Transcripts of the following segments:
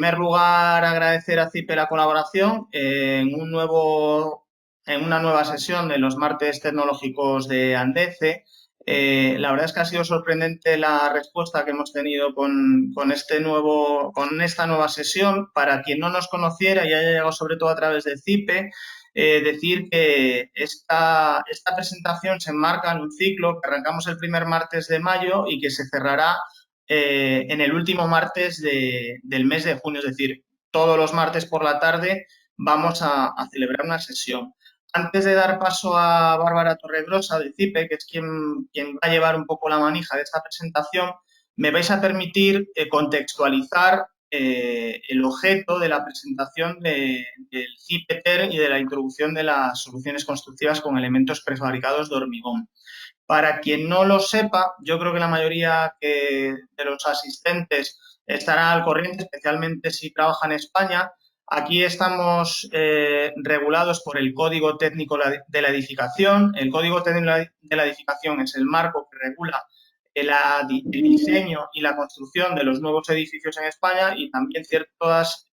primer lugar, agradecer a CIPE la colaboración en una nueva sesión de los martes tecnológicos de Andece. La verdad es que ha sido sorprendente la respuesta que hemos tenido con esta nueva sesión. Para quien no nos conociera y haya llegado sobre todo a través de CIPE, decir que esta presentación se enmarca en un ciclo que arrancamos el primer martes de mayo y que se cerrará en el último martes del mes de junio, es decir, todos los martes por la tarde vamos a celebrar una sesión. Antes de dar paso a Bárbara Torregrosa de CIPE, que es quien va a llevar un poco la manija de esta presentación, me vais a permitir contextualizar el objeto de la presentación del CIPE-TER y de la introducción de las soluciones constructivas con elementos prefabricados de hormigón. Para quien no lo sepa, yo creo que la mayoría de los asistentes estará al corriente, especialmente si trabaja en España. Aquí estamos regulados por el Código Técnico de la Edificación. El Código Técnico de la Edificación es el marco que regula el diseño y la construcción de los nuevos edificios en España y también ciertas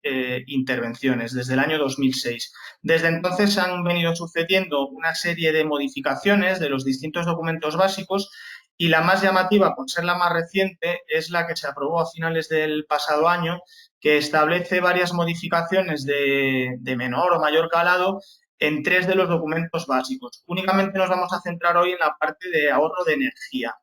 intervenciones desde el año 2006. Desde entonces se han venido sucediendo una serie de modificaciones de los distintos documentos básicos y la más llamativa, por ser la más reciente, es la que se aprobó a finales del pasado año, que establece varias modificaciones de menor o mayor calado en 3 de los documentos básicos. Únicamente nos vamos a centrar hoy en la parte de ahorro de energía.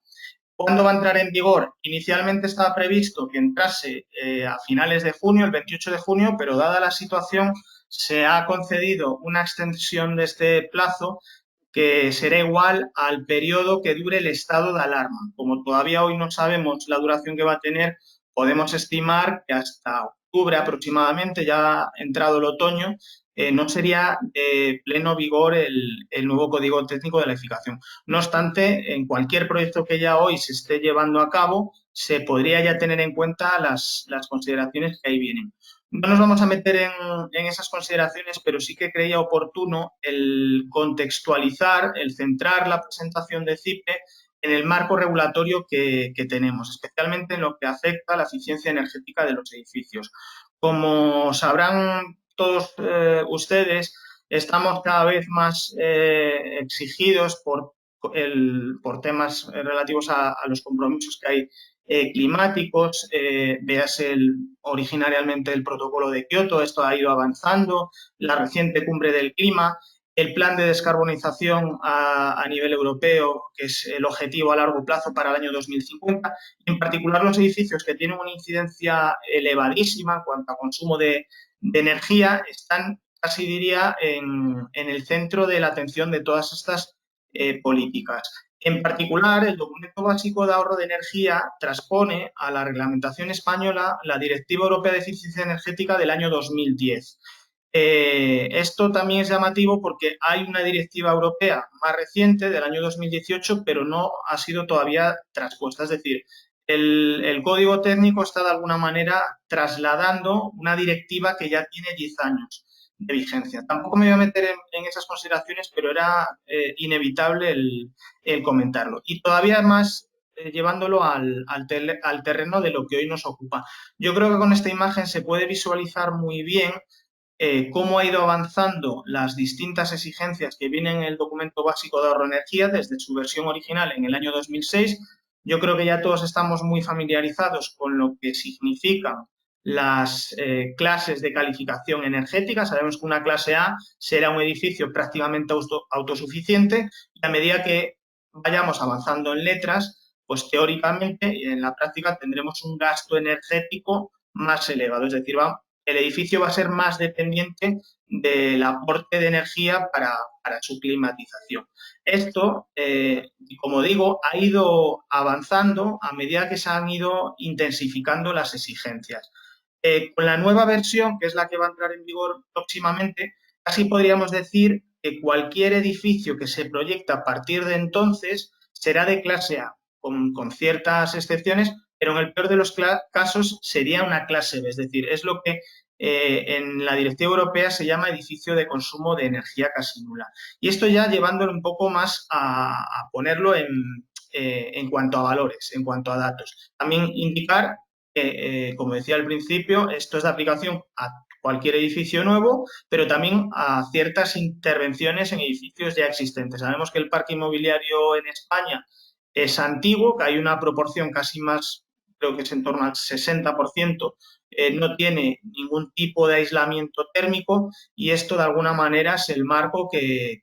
¿Cuándo va a entrar en vigor? Inicialmente estaba previsto que entrase a finales de junio, el 28 de junio, pero dada la situación se ha concedido una extensión de este plazo que será igual al periodo que dure el estado de alarma. Como todavía hoy no sabemos la duración que va a tener, podemos estimar que hasta octubre aproximadamente, ya entrado el otoño, no sería de pleno vigor el nuevo Código Técnico de la Edificación. No obstante, en cualquier proyecto que ya hoy se esté llevando a cabo, se podría ya tener en cuenta las consideraciones que ahí vienen. No nos vamos a meter en esas consideraciones, pero sí que creía oportuno el contextualizar, el centrar la presentación de CIPE en el marco regulatorio que tenemos, especialmente en lo que afecta a la eficiencia energética de los edificios. Como sabrán todos ustedes, estamos cada vez más exigidos por temas relativos a los compromisos que hay climáticos, véase originariamente el protocolo de Kioto, esto ha ido avanzando, la reciente cumbre del clima, el plan de descarbonización a nivel europeo, que es el objetivo a largo plazo para el año 2050, y en particular los edificios que tienen una incidencia elevadísima en cuanto a consumo de energía, están casi diría en el centro de la atención de todas estas políticas. En particular, el documento básico de ahorro de energía transpone a la reglamentación española la Directiva Europea de Eficiencia Energética del año 2010. Esto también es llamativo porque hay una directiva europea más reciente del año 2018, pero no ha sido todavía traspuesta. Es decir, el código técnico está de alguna manera trasladando una directiva que ya tiene 10 años de vigencia. Tampoco me voy a meter en esas consideraciones, pero era inevitable el comentarlo. Y todavía más llevándolo al terreno de lo que hoy nos ocupa. Yo creo que con esta imagen se puede visualizar muy bien cómo ha ido avanzando las distintas exigencias que vienen en el documento básico de ahorro de energía desde su versión original en el año 2006. Yo creo que ya todos estamos muy familiarizados con lo que significan las clases de calificación energética. Sabemos que una clase A será un edificio prácticamente autosuficiente y a medida que vayamos avanzando en letras, pues teóricamente y en la práctica tendremos un gasto energético más elevado. Es decir, el edificio va a ser más dependiente del aporte de energía para su climatización. Esto, como digo, ha ido avanzando a medida que se han ido intensificando las exigencias. Con la nueva versión, que es la que va a entrar en vigor próximamente, casi podríamos decir que cualquier edificio que se proyecta a partir de entonces será de clase A, con ciertas excepciones, pero en el peor de los casos sería una clase B, es decir, es lo que en la directiva europea se llama edificio de consumo de energía casi nula. Y esto ya llevándolo un poco más a ponerlo en cuanto a valores, en cuanto a datos. También indicar que, como decía al principio, esto es de aplicación a cualquier edificio nuevo, pero también a ciertas intervenciones en edificios ya existentes. Sabemos que el parque inmobiliario en España es antiguo, que hay una proporción casi más, creo que es en torno al 60%, no tiene ningún tipo de aislamiento térmico y esto de alguna manera es el marco que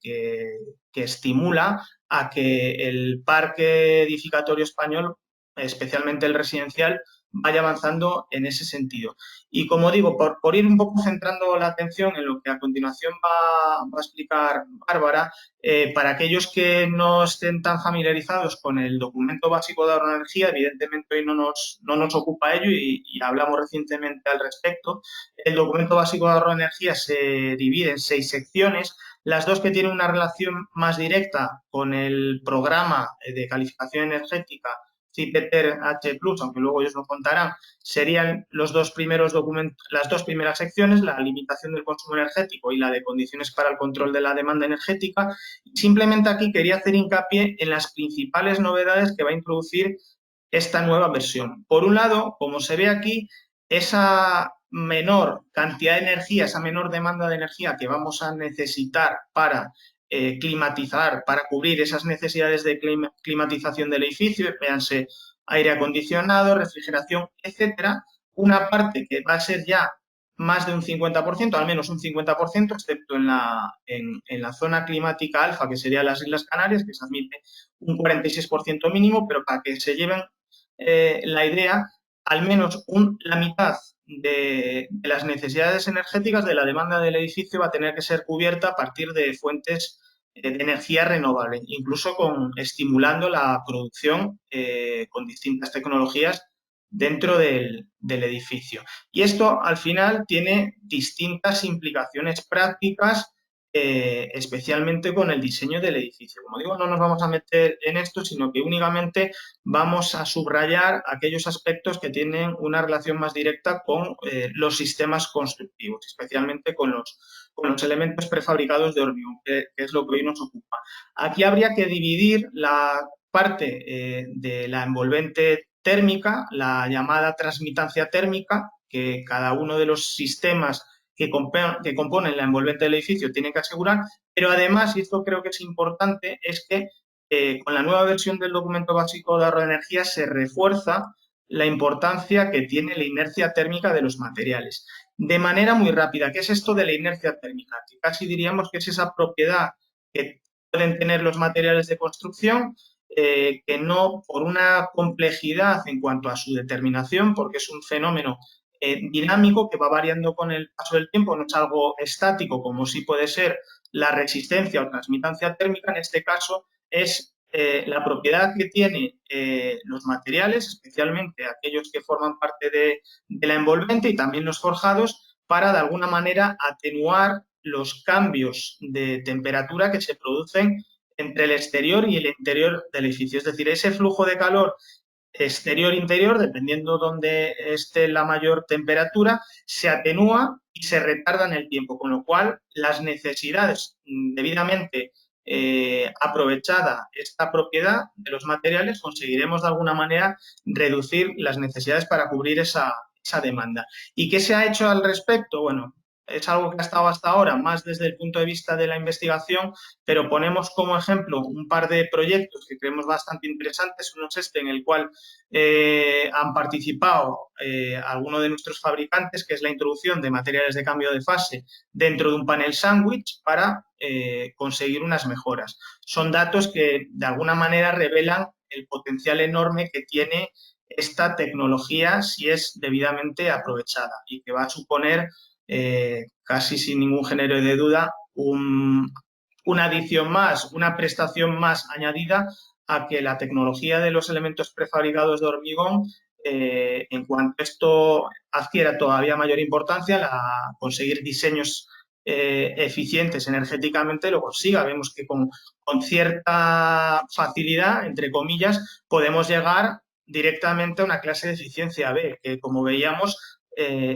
estimula a que el parque edificatorio español, especialmente el residencial, vaya avanzando en ese sentido. Y como digo, por ir un poco centrando la atención en lo que a continuación va a explicar Bárbara, para aquellos que no estén tan familiarizados con el documento básico de ahorro de energía, evidentemente hoy no nos ocupa ello y hablamos recientemente al respecto. El documento básico de ahorro de energía se divide en 6 secciones. Las dos que tienen una relación más directa con el programa de calificación energética CIPETER H+, aunque luego ellos lo contarán, serían los dos primeros documentos, las dos primeras secciones, la limitación del consumo energético y la de condiciones para el control de la demanda energética. Simplemente aquí quería hacer hincapié en las principales novedades que va a introducir esta nueva versión. Por un lado, como se ve aquí, esa menor cantidad de energía, esa menor demanda de energía que vamos a necesitar para climatizar, para cubrir esas necesidades de climatización del edificio, véanse aire acondicionado, refrigeración, etcétera, una parte que va a ser ya más de un 50%, al menos un 50%, excepto en la zona climática alfa, que serían las Islas Canarias, que se admite un 46% mínimo, pero para que se lleven la idea, al menos la mitad de las necesidades energéticas de la demanda del edificio va a tener que ser cubierta a partir de fuentes de energía renovable, incluso estimulando la producción con distintas tecnologías dentro del edificio. Y esto al final tiene distintas implicaciones prácticas, especialmente con el diseño del edificio. Como digo, no nos vamos a meter en esto, sino que únicamente vamos a subrayar aquellos aspectos que tienen una relación más directa con los sistemas constructivos, especialmente con los elementos prefabricados de hormigón, que es lo que hoy nos ocupa. Aquí habría que dividir la parte de la envolvente térmica, la llamada transmitancia térmica, que cada uno de los sistemas que componen la envolvente del edificio tiene que asegurar, pero además, y esto creo que es importante, es que con la nueva versión del documento básico de ahorro de energía se refuerza la importancia que tiene la inercia térmica de los materiales. De manera muy rápida, ¿qué es esto de la inercia térmica? Que casi diríamos que es esa propiedad que pueden tener los materiales de construcción, que no por una complejidad en cuanto a su determinación, porque es un fenómeno dinámico que va variando con el paso del tiempo, no es algo estático como sí puede ser la resistencia o transmitancia térmica, en este caso es la propiedad que tienen los materiales, especialmente aquellos que forman parte de la envolvente y también los forjados, para de alguna manera atenuar los cambios de temperatura que se producen entre el exterior y el interior del edificio. Es decir, ese flujo de calor exterior-interior, dependiendo dónde esté la mayor temperatura, se atenúa y se retarda en el tiempo, con lo cual las necesidades debidamente aprovechada esta propiedad de los materiales, conseguiremos de alguna manera reducir las necesidades para cubrir esa demanda. ¿Y qué se ha hecho al respecto? Bueno, es algo que ha estado hasta ahora más desde el punto de vista de la investigación, pero ponemos como ejemplo un par de proyectos que creemos bastante interesantes. Uno es este, en el cual han participado algunos de nuestros fabricantes, que es la introducción de materiales de cambio de fase dentro de un panel sándwich para conseguir unas mejoras. Son datos que de alguna manera revelan el potencial enorme que tiene esta tecnología si es debidamente aprovechada y que va a suponer casi sin ningún género de duda una adición más, una prestación más añadida a que la tecnología de los elementos prefabricados de hormigón, en cuanto esto adquiera todavía mayor importancia, conseguir diseños eficientes energéticamente lo consiga. Vemos que con cierta facilidad, entre comillas, podemos llegar directamente a una clase de eficiencia B, que como veíamos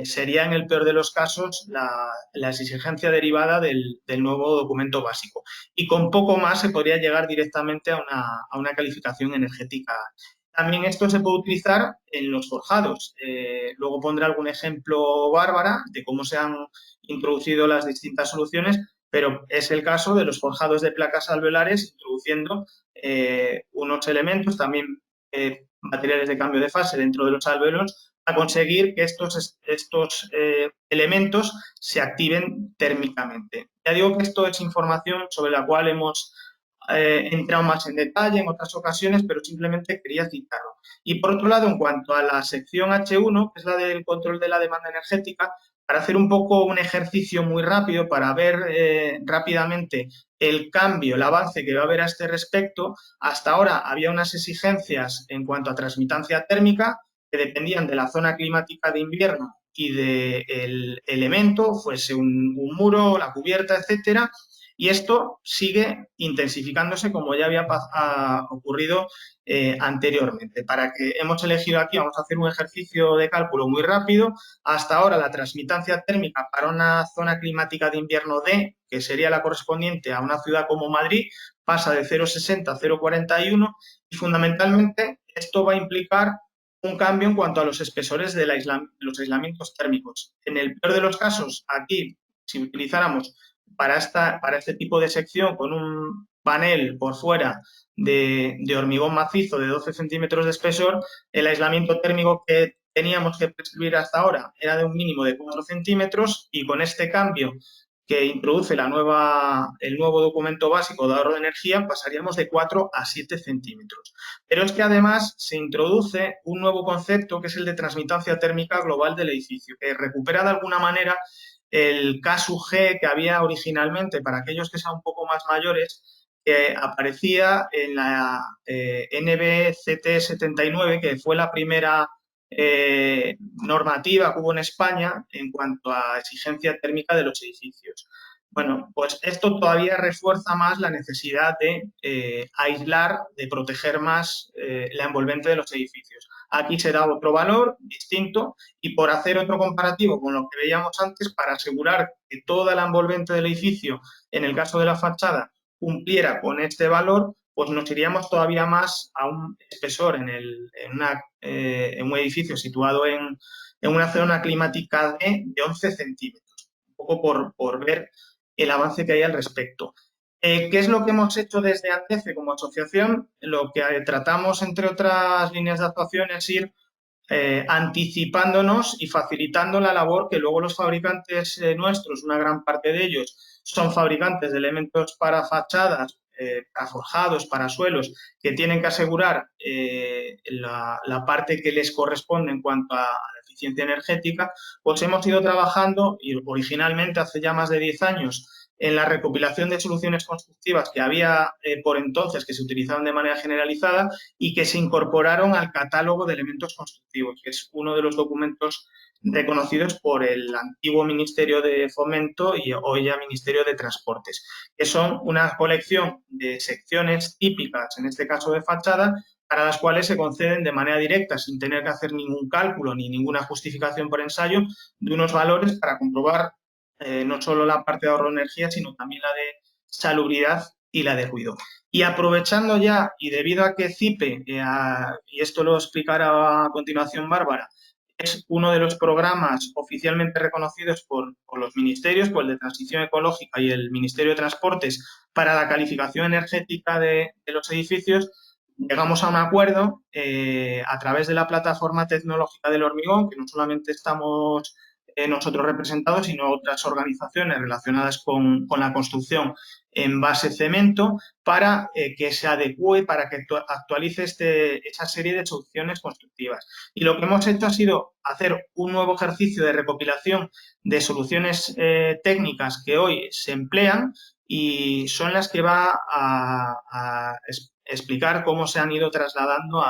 sería en el peor de los casos la exigencia derivada del nuevo documento básico. Y con poco más se podría llegar directamente a una calificación energética También esto se puede utilizar en los forjados. Luego pondré algún ejemplo, Bárbara, de cómo se han introducido las distintas soluciones, pero es el caso de los forjados de placas alveolares introduciendo unos elementos, también materiales de cambio de fase dentro de los alvéolos, a conseguir que estos elementos se activen térmicamente. Ya digo que esto es información sobre la cual hemos entrado más en detalle en otras ocasiones, pero simplemente quería citarlo. Y por otro lado, en cuanto a la sección H1, que es la del control de la demanda energética, para hacer un poco un ejercicio muy rápido, para ver rápidamente el cambio, el avance que va a haber a este respecto, hasta ahora había unas exigencias en cuanto a transmitancia térmica que dependían de la zona climática de invierno y del elemento, fuese un muro, la cubierta, etcétera, y esto sigue intensificándose como ya había ocurrido anteriormente. Para que hemos elegido aquí, vamos a hacer un ejercicio de cálculo muy rápido. Hasta ahora la transmitancia térmica para una zona climática de invierno D, que sería la correspondiente a una ciudad como Madrid, pasa de 0,60 a 0,41 y fundamentalmente esto va a implicar un cambio en cuanto a los espesores de los aislamientos térmicos. En el peor de los casos, aquí, si utilizáramos para este tipo de sección con un panel por fuera de hormigón macizo de 12 centímetros de espesor, el aislamiento térmico que teníamos que prescribir hasta ahora era de un mínimo de 4 centímetros y con este cambio que introduce el nuevo documento básico de ahorro de energía, pasaríamos de 4 a 7 centímetros. Pero es que además se introduce un nuevo concepto que es el de transmitancia térmica global del edificio, que recupera de alguna manera el K-G que había originalmente, para aquellos que sean un poco más mayores, que aparecía en la NBCT 79, que fue la primera normativa que hubo en España en cuanto a exigencia térmica de los edificios. Bueno, pues esto todavía refuerza más la necesidad de aislar, de proteger más la envolvente de los edificios. Aquí se da otro valor distinto y por hacer otro comparativo con lo que veíamos antes, para asegurar que toda la envolvente del edificio, en el caso de la fachada, cumpliera con este valor, pues nos iríamos todavía más a un espesor en un edificio situado en una zona climática de 11 centímetros. Un poco por ver el avance que hay al respecto. ¿Qué es lo que hemos hecho desde ANDECE como asociación? Lo que tratamos, entre otras líneas de actuación, es ir anticipándonos y facilitando la labor que luego los fabricantes nuestros, una gran parte de ellos, son fabricantes de elementos para fachadas, para forjados, para suelos, que tienen que asegurar la parte que les corresponde en cuanto a la eficiencia energética, pues hemos ido trabajando, y originalmente hace ya más de 10 años, en la recopilación de soluciones constructivas que había por entonces, que se utilizaban de manera generalizada y que se incorporaron al catálogo de elementos constructivos, que es uno de los documentos reconocidos por el antiguo Ministerio de Fomento y hoy ya Ministerio de Transportes, que son una colección de secciones típicas, en este caso de fachada, para las cuales se conceden de manera directa, sin tener que hacer ningún cálculo ni ninguna justificación por ensayo, de unos valores para comprobar no solo la parte de ahorro de energía, sino también la de salubridad y la de ruido. Y aprovechando ya, y debido a que CIPE, y esto lo explicará a continuación Bárbara, es uno de los programas oficialmente reconocidos por los ministerios, por el de Transición Ecológica y el Ministerio de Transportes, para la calificación energética de los edificios, llegamos a un acuerdo a través de la plataforma tecnológica del hormigón, que no solamente estamos nosotros representados, sino otras organizaciones relacionadas con la construcción en base cemento, para que se adecue, para que actualice esa serie de soluciones constructivas. Y lo que hemos hecho ha sido hacer un nuevo ejercicio de recopilación de soluciones técnicas que hoy se emplean y son las que va a explicar cómo se han ido trasladando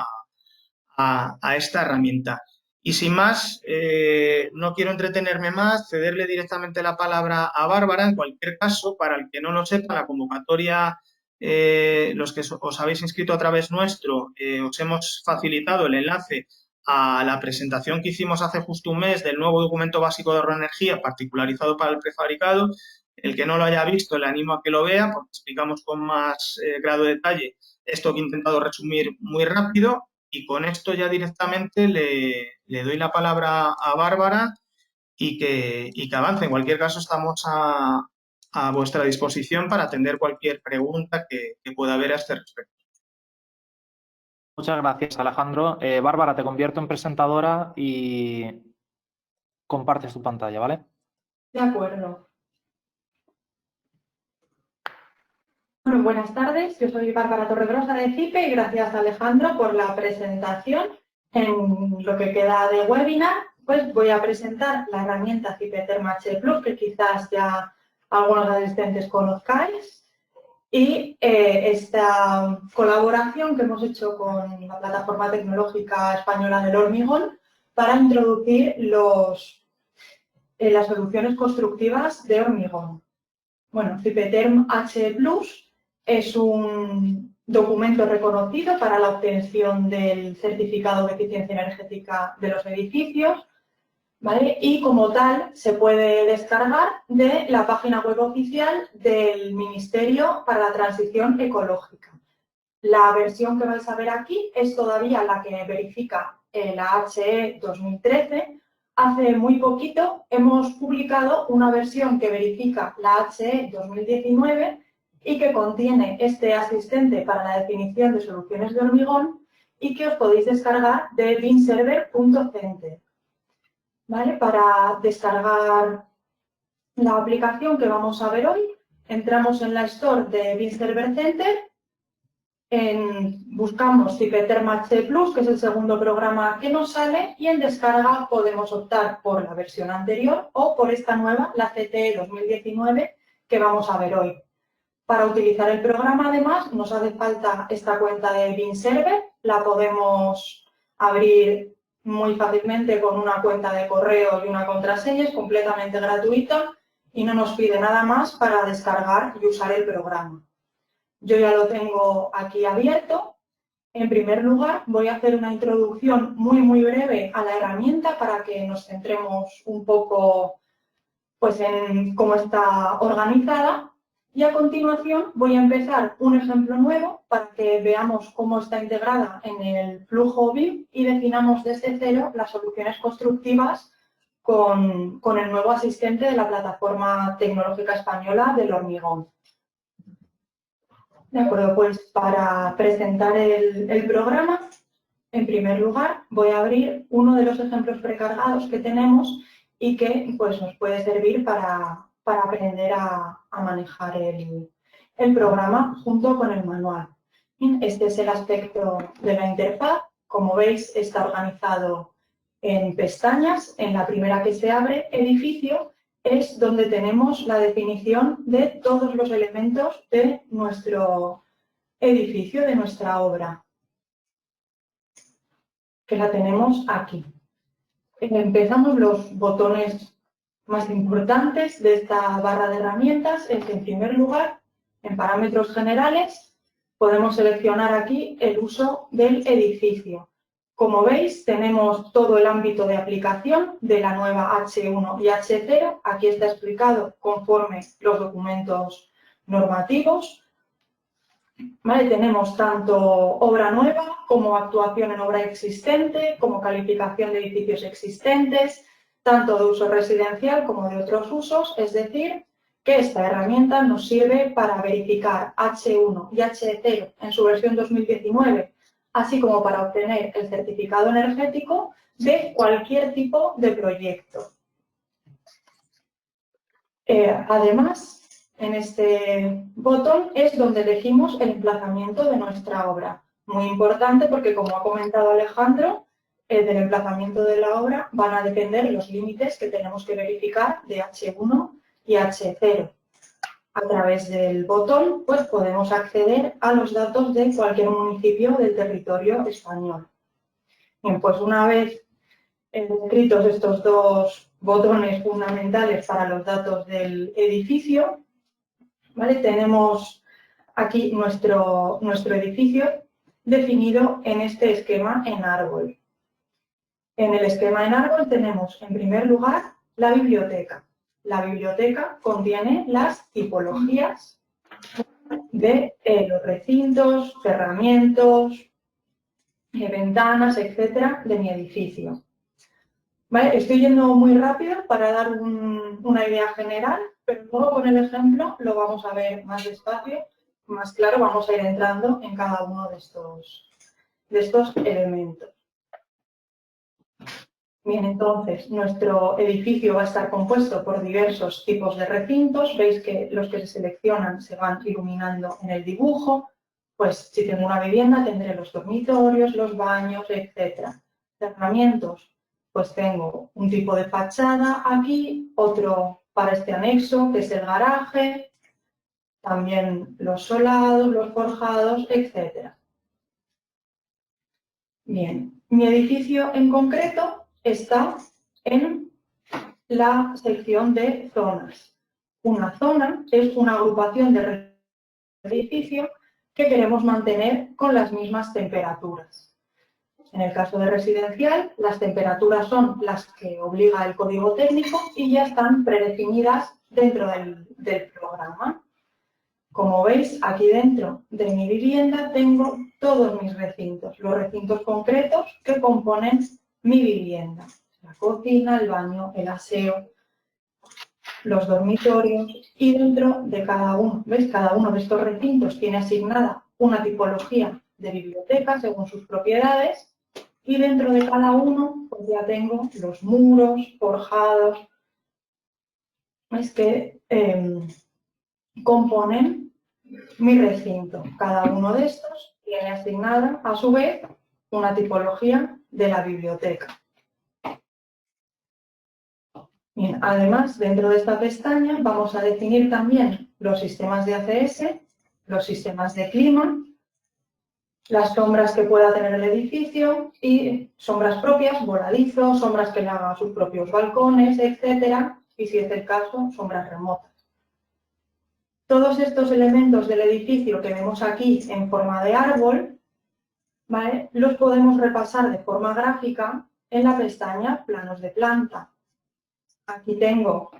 a esta herramienta. Y sin más, no quiero entretenerme más, cederle directamente la palabra a Bárbara. En cualquier caso, para el que no lo sepa, la convocatoria, los que os habéis inscrito a través nuestro, os hemos facilitado el enlace a la presentación que hicimos hace justo un mes del nuevo documento básico de ahorro de energía particularizado para el prefabricado. El que no lo haya visto, le animo a que lo vea, porque explicamos con más grado de detalle esto que he intentado resumir muy rápido. y con esto ya directamente le doy la palabra a Bárbara y que avance. En cualquier caso, estamos a vuestra disposición para atender cualquier pregunta que pueda haber a este respecto. Muchas gracias, Alejandro. Bárbara, te convierto en presentadora y compartes tu pantalla, ¿vale? De acuerdo. Bueno, buenas tardes. Yo soy Bárbara Torredrosa de CIPE y gracias a Alejandro por la presentación. En lo que queda de webinar, pues voy a presentar la herramienta CIPE Term-H Plus, que quizás ya algunos asistentes conozcáis. Y esta colaboración que hemos hecho con la Plataforma Tecnológica Española del Hormigón para introducir las soluciones constructivas de hormigón. Bueno, CIPE Term-H Plus es un documento reconocido para la obtención del certificado de eficiencia energética de los edificios, ¿vale? Y como tal se puede descargar de la página web oficial del Ministerio para la Transición Ecológica. La versión que vais a ver aquí es todavía la que verifica la HE 2013. Hace muy poquito hemos publicado una versión que verifica la HE 2019 y que contiene este asistente para la definición de soluciones de hormigón y que os podéis descargar de binserver.center. ¿Vale? Para descargar la aplicación que vamos a ver hoy, entramos en la Store de BinServer Center, buscamos CIPE Term-H Plus, que es el segundo programa que nos sale, y en descarga podemos optar por la versión anterior o por esta nueva, la CTE 2019, que vamos a ver hoy. Para utilizar el programa, además, nos hace falta esta cuenta de BinServer, la podemos abrir muy fácilmente con una cuenta de correo y una contraseña, es completamente gratuita y no nos pide nada más para descargar y usar el programa. Yo ya lo tengo aquí abierto. En primer lugar, voy a hacer una introducción muy breve a la herramienta para que nos centremos un poco pues, en cómo está organizada. Y a continuación voy a empezar un ejemplo nuevo para que veamos cómo está integrada en el flujo BIM y definamos desde cero las soluciones constructivas con el nuevo asistente de la Plataforma Tecnológica Española del Hormigón. De acuerdo, pues para presentar el programa, en primer lugar voy a abrir uno de los ejemplos precargados que tenemos y que pues, nos puede servir para aprender a manejar el programa junto con el manual. Este es el aspecto de la interfaz. Como veis, está organizado en pestañas. En la primera que se abre, edificio, es donde tenemos la definición de todos los elementos de nuestro edificio, de nuestra obra, que la tenemos aquí. Empezamos los botones más importantes de esta barra de herramientas. Es, en primer lugar, en parámetros generales, podemos seleccionar aquí el uso del edificio. Como veis, tenemos todo el ámbito de aplicación de la nueva H1 y H0. Aquí está explicado conforme los documentos normativos. ¿Vale? Tenemos tanto obra nueva como actuación en obra existente, como calificación de edificios existentes, tanto de uso residencial como de otros usos, es decir, que esta herramienta nos sirve para verificar H1 y H0 en su versión 2019, así como para obtener el certificado energético de cualquier tipo de proyecto. Además, en este botón es donde elegimos el emplazamiento de nuestra obra. Muy importante porque, como ha comentado Alejandro, del emplazamiento de la obra van a depender los límites que tenemos que verificar de H1 y H0. A través del botón pues, podemos acceder a los datos de cualquier municipio del territorio español. Bien, pues una vez escritos estos dos botones fundamentales para los datos del edificio, ¿vale? Tenemos aquí nuestro edificio definido en este esquema en árbol. En el esquema en árbol tenemos, en primer lugar, la biblioteca. La biblioteca contiene las tipologías de los recintos, cerramientos, ventanas, etcétera, de mi edificio. ¿Vale? Estoy yendo muy rápido para dar una idea general, pero luego con el ejemplo lo vamos a ver más despacio, más claro, vamos a ir entrando en cada uno de estos elementos. Bien, entonces, nuestro edificio va a estar compuesto por diversos tipos de recintos. Veis que los que se seleccionan se van iluminando en el dibujo. Pues si tengo una vivienda tendré los dormitorios, los baños, etc. Cerramientos, pues tengo un tipo de fachada aquí, otro para este anexo, que es el garaje, también los solados, los forjados, etc. Bien, mi edificio en concreto está en la sección de zonas. Una zona es una agrupación de edificios que queremos mantener con las mismas temperaturas. En el caso de residencial, las temperaturas son las que obliga el código técnico y ya están predefinidas dentro del programa. Como veis, aquí dentro de mi vivienda tengo todos mis recintos, los recintos concretos que componen mi vivienda. La cocina, el baño, el aseo, los dormitorios y dentro de cada uno, ¿veis? Cada uno de estos recintos tiene asignada una tipología de biblioteca según sus propiedades y dentro de cada uno pues ya tengo los muros, forjados, ¿veis? Que componen mi recinto. Cada uno de estos tiene asignada a su vez una tipología de la biblioteca. Bien, además, dentro de esta pestaña vamos a definir también los sistemas de ACS, los sistemas de clima, las sombras que pueda tener el edificio y sombras propias, voladizos, sombras que le hagan a sus propios balcones, etcétera, y si es el caso, sombras remotas. Todos estos elementos del edificio que vemos aquí en forma de árbol, ¿vale? Los podemos repasar de forma gráfica en la pestaña Planos de planta. Aquí tengo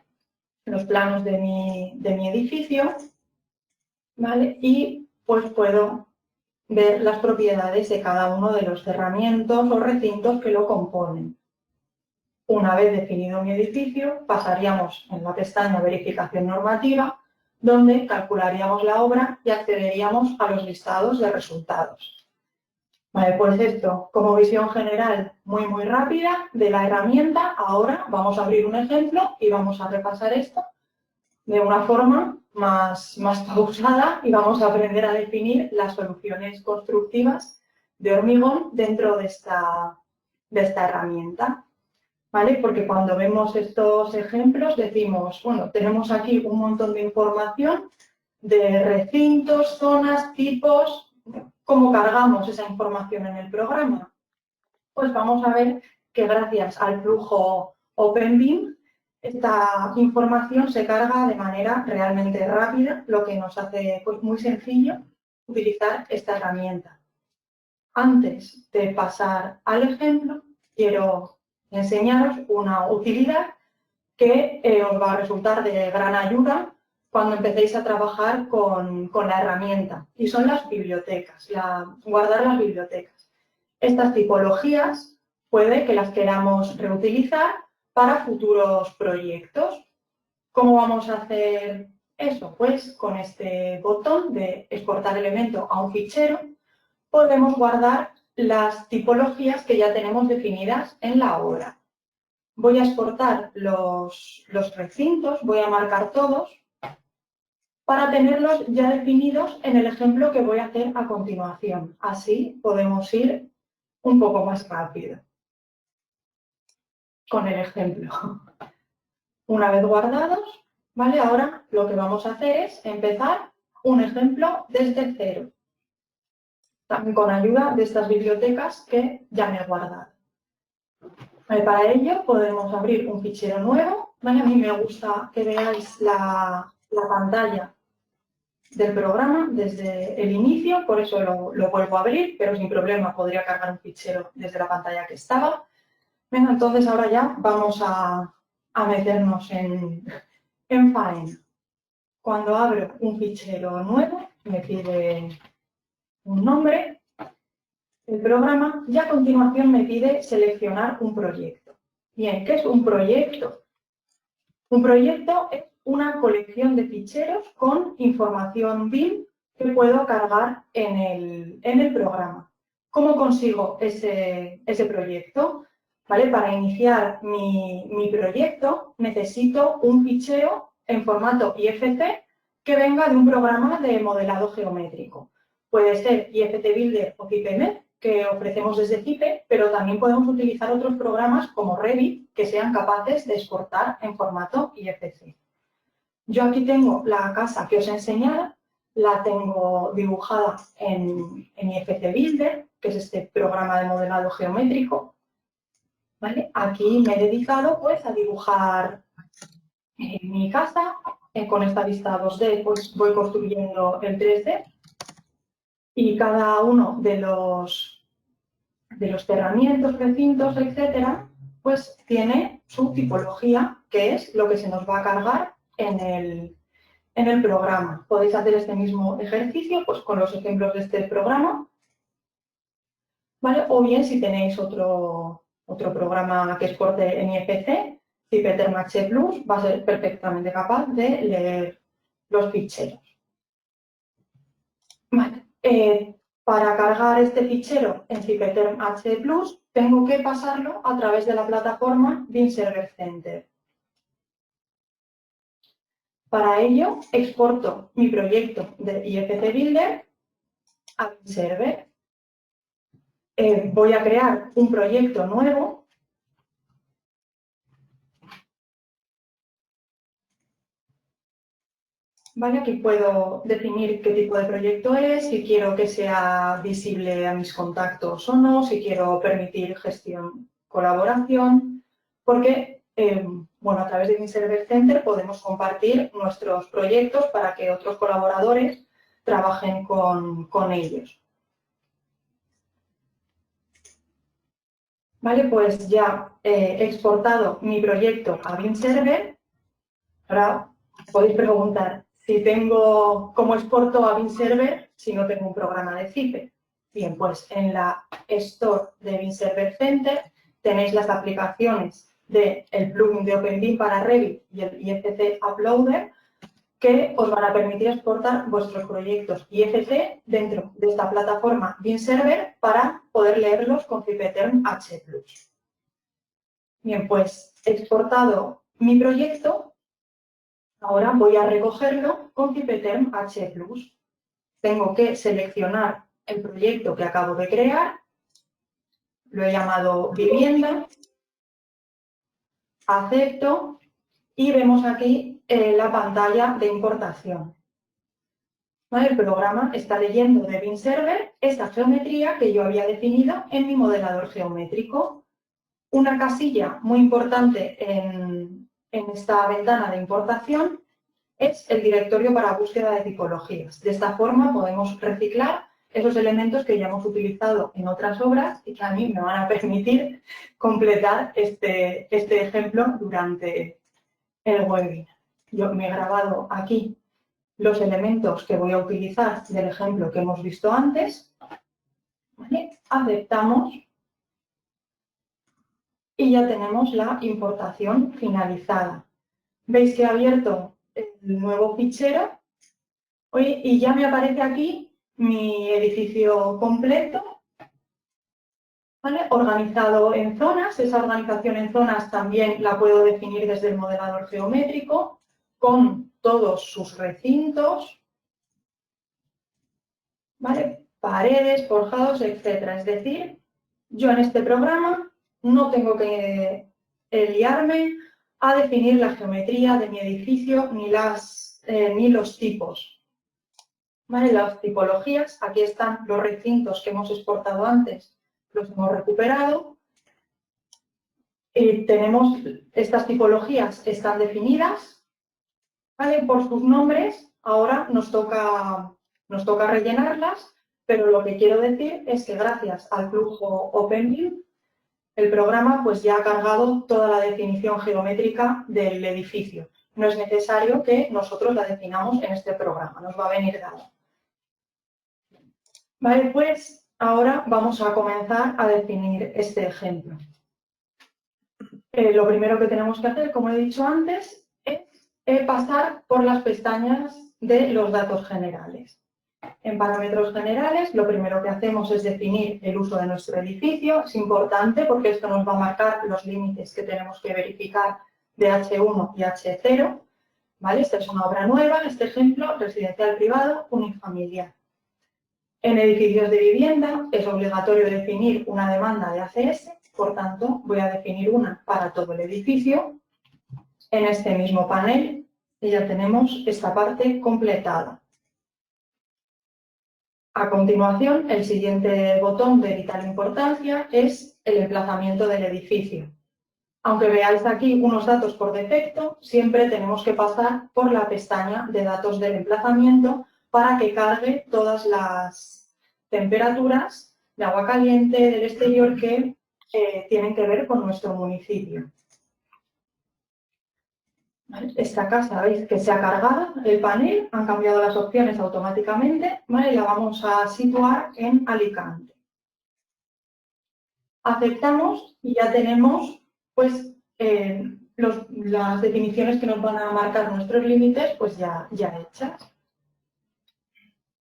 los planos de mi edificio, ¿vale? Y pues puedo ver las propiedades de cada uno de los cerramientos o recintos que lo componen. Una vez definido mi edificio, pasaríamos en la pestaña Verificación normativa, donde calcularíamos la obra y accederíamos a los listados de resultados. Vale, pues esto, como visión general muy rápida de la herramienta, ahora vamos a abrir un ejemplo y vamos a repasar esto de una forma más pausada y vamos a aprender a definir las soluciones constructivas de hormigón dentro de esta herramienta. ¿Vale? Porque cuando vemos estos ejemplos decimos, bueno, tenemos aquí un montón de información de recintos, zonas, tipos. ¿Cómo cargamos esa información en el programa? Pues vamos a ver que gracias al flujo OpenBIM, esta información se carga de manera realmente rápida, lo que nos hace pues, muy sencillo utilizar esta herramienta. Antes de pasar al ejemplo, quiero enseñaros una utilidad que os va a resultar de gran ayuda cuando empecéis a trabajar con la herramienta, y son las bibliotecas, guardar las bibliotecas. Estas tipologías puede que las queramos reutilizar para futuros proyectos. ¿Cómo vamos a hacer eso? Pues con este botón de exportar elemento a un fichero podemos guardar las tipologías que ya tenemos definidas en la obra. Voy a exportar los recintos, voy a marcar todos, para tenerlos ya definidos en el ejemplo que voy a hacer a continuación. Así podemos ir un poco más rápido con el ejemplo. Una vez guardados, ¿vale? Ahora lo que vamos a hacer es empezar un ejemplo desde cero, también con ayuda de estas bibliotecas que ya me he guardado. Vale, para ello podemos abrir un fichero nuevo. ¿Vale? A mí me gusta que veáis la pantalla del programa desde el inicio, por eso lo vuelvo a abrir, pero sin problema podría cargar un fichero desde la pantalla que estaba. Venga, entonces ahora ya vamos a meternos en faena. Cuando abro un fichero nuevo, me pide un nombre el programa y a continuación me pide seleccionar un proyecto. Bien, ¿qué es un proyecto? Un proyecto es una colección de ficheros con información BIM que puedo cargar en el programa. ¿Cómo consigo ese proyecto? ¿Vale? Para iniciar mi proyecto necesito un fichero en formato IFC que venga de un programa de modelado geométrico. Puede ser IFC Builder o CIPEMED, que ofrecemos desde CIPE, pero también podemos utilizar otros programas como Revit que sean capaces de exportar en formato IFC. Yo aquí tengo la casa que os he enseñado, la tengo dibujada en IFC Builder, que es este programa de modelado geométrico. ¿Vale? Aquí me he dedicado pues, a dibujar mi casa. Con esta vista 2D pues, voy construyendo el 3D y cada uno de los cerramientos, recintos, etcétera, pues tiene su tipología, que es lo que se nos va a cargar en el programa. Podéis hacer este mismo ejercicio pues, con los ejemplos de este programa, ¿vale? O bien si tenéis otro programa que exporte en IFC, CIPETERM-H Plus, va a ser perfectamente capaz de leer los ficheros. Vale. Para cargar este fichero en CIPETERM-H Plus, tengo que pasarlo a través de la plataforma BIM Server Center. Para ello, exporto mi proyecto de IFC Builder a BIM Server. Voy a crear un proyecto nuevo. ¿Vale? Aquí puedo definir qué tipo de proyecto es, si quiero que sea visible a mis contactos o no, si quiero permitir gestión, colaboración, porque bueno, a través de BIM Server Center podemos compartir nuestros proyectos para que otros colaboradores trabajen con ellos. Vale, pues ya he exportado mi proyecto a BIM Server. Ahora podéis preguntar, ¿cómo exporto a BIM Server si no tengo un programa de CIPE? Bien, pues en la Store de BIM Server Center tenéis las aplicaciones del plugin de OpenBIM para Revit y el IFC Uploader que os van a permitir exportar vuestros proyectos IFC dentro de esta plataforma BIM Server para poder leerlos con CIPETERM-H Plus. Bien, pues he exportado mi proyecto. Ahora voy a recogerlo con CIPETERM-H Plus. Tengo que seleccionar el proyecto que acabo de crear. Lo he llamado vivienda. Acepto y vemos aquí la pantalla de importación. ¿Vale? El programa está leyendo de BIM Server esta geometría que yo había definido en mi modelador geométrico. Una casilla muy importante en esta ventana de importación es el directorio para búsqueda de tipologías. De esta forma podemos reciclar esos elementos que ya hemos utilizado en otras obras y que a mí me van a permitir completar este ejemplo durante el webinar. Yo me he grabado aquí los elementos que voy a utilizar del ejemplo que hemos visto antes. ¿Vale? Aceptamos y ya tenemos la importación finalizada. Veis que he abierto el nuevo fichero y ya me aparece aquí mi edificio completo, ¿vale? Organizado en zonas. Esa organización en zonas también la puedo definir desde el modelador geométrico con todos sus recintos, ¿vale? Paredes, forjados, etcétera. Es decir, yo en este programa no tengo que liarme a definir la geometría de mi edificio ni los tipos. ¿Vale? Las tipologías, aquí están los recintos que hemos exportado antes, los hemos recuperado. Tenemos estas tipologías, están definidas, ¿vale? Por sus nombres. Ahora nos toca rellenarlas, pero lo que quiero decir es que gracias al flujo OpenBIM, el programa pues ya ha cargado toda la definición geométrica del edificio. No es necesario que nosotros la definamos en este programa, nos va a venir dado. Vale, pues ahora vamos a comenzar a definir este ejemplo. Lo primero que tenemos que hacer, como he dicho antes, es pasar por las pestañas de los datos generales. En parámetros generales, lo primero que hacemos es definir el uso de nuestro edificio. Es importante porque esto nos va a marcar los límites que tenemos que verificar de H1 y H0. ¿Vale? Esta es una obra nueva, este ejemplo, residencial privado, unifamiliar. En edificios de vivienda es obligatorio definir una demanda de ACS, por tanto, voy a definir una para todo el edificio. En este mismo panel y ya tenemos esta parte completada. A continuación, el siguiente botón de vital importancia es el emplazamiento del edificio. Aunque veáis aquí unos datos por defecto, siempre tenemos que pasar por la pestaña de datos del emplazamiento para que cargue todas las temperaturas de agua caliente del exterior que tienen que ver con nuestro municipio. ¿Vale? Esta casa, veis que se ha cargado el panel, han cambiado las opciones automáticamente, ¿vale? La vamos a situar en Alicante. Aceptamos y ya tenemos pues, las definiciones que nos van a marcar nuestros límites pues ya hechas.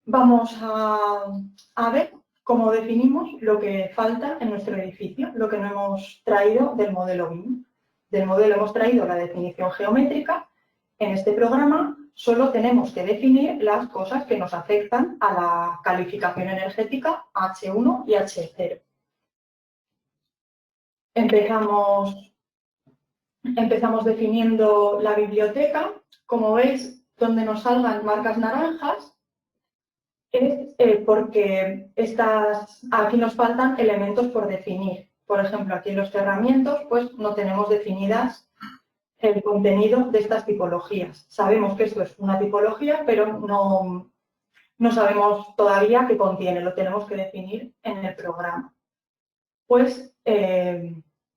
Vamos a ver cómo definimos lo que falta en nuestro edificio, lo que no hemos traído del modelo BIM. Del modelo hemos traído la definición geométrica. En este programa solo tenemos que definir las cosas que nos afectan a la calificación energética H1 y H0. Empezamos definiendo la biblioteca. Como veis, donde nos salgan marcas naranjas es porque aquí nos faltan elementos por definir. Por ejemplo, aquí en los cerramientos pues no tenemos definidas el contenido de estas tipologías. Sabemos que esto es una tipología, pero no sabemos todavía qué contiene, lo tenemos que definir en el programa. Pues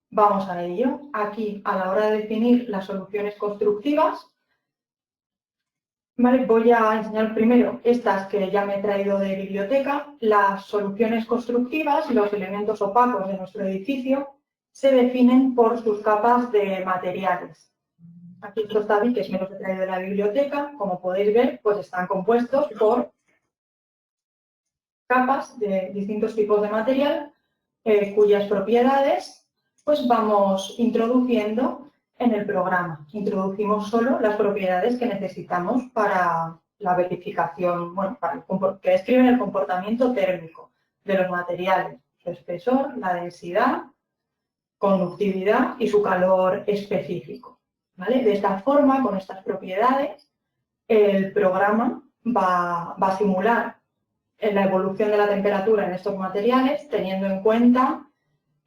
vamos a ello. Aquí, a la hora de definir las soluciones constructivas, ¿vale? Voy a enseñar primero estas que ya me he traído de biblioteca. Las soluciones constructivas, los elementos opacos de nuestro edificio, se definen por sus capas de materiales. Aquí estos tabiques me los he traído de la biblioteca. Como podéis ver, pues están compuestos por capas de distintos tipos de material, cuyas propiedades pues vamos introduciendo en el programa. Introducimos solo las propiedades que necesitamos para la verificación, bueno, que describen el comportamiento térmico de los materiales, su espesor, la densidad, conductividad y su calor específico. ¿Vale? De esta forma, con estas propiedades, el programa va a simular la evolución de la temperatura en estos materiales, teniendo en cuenta,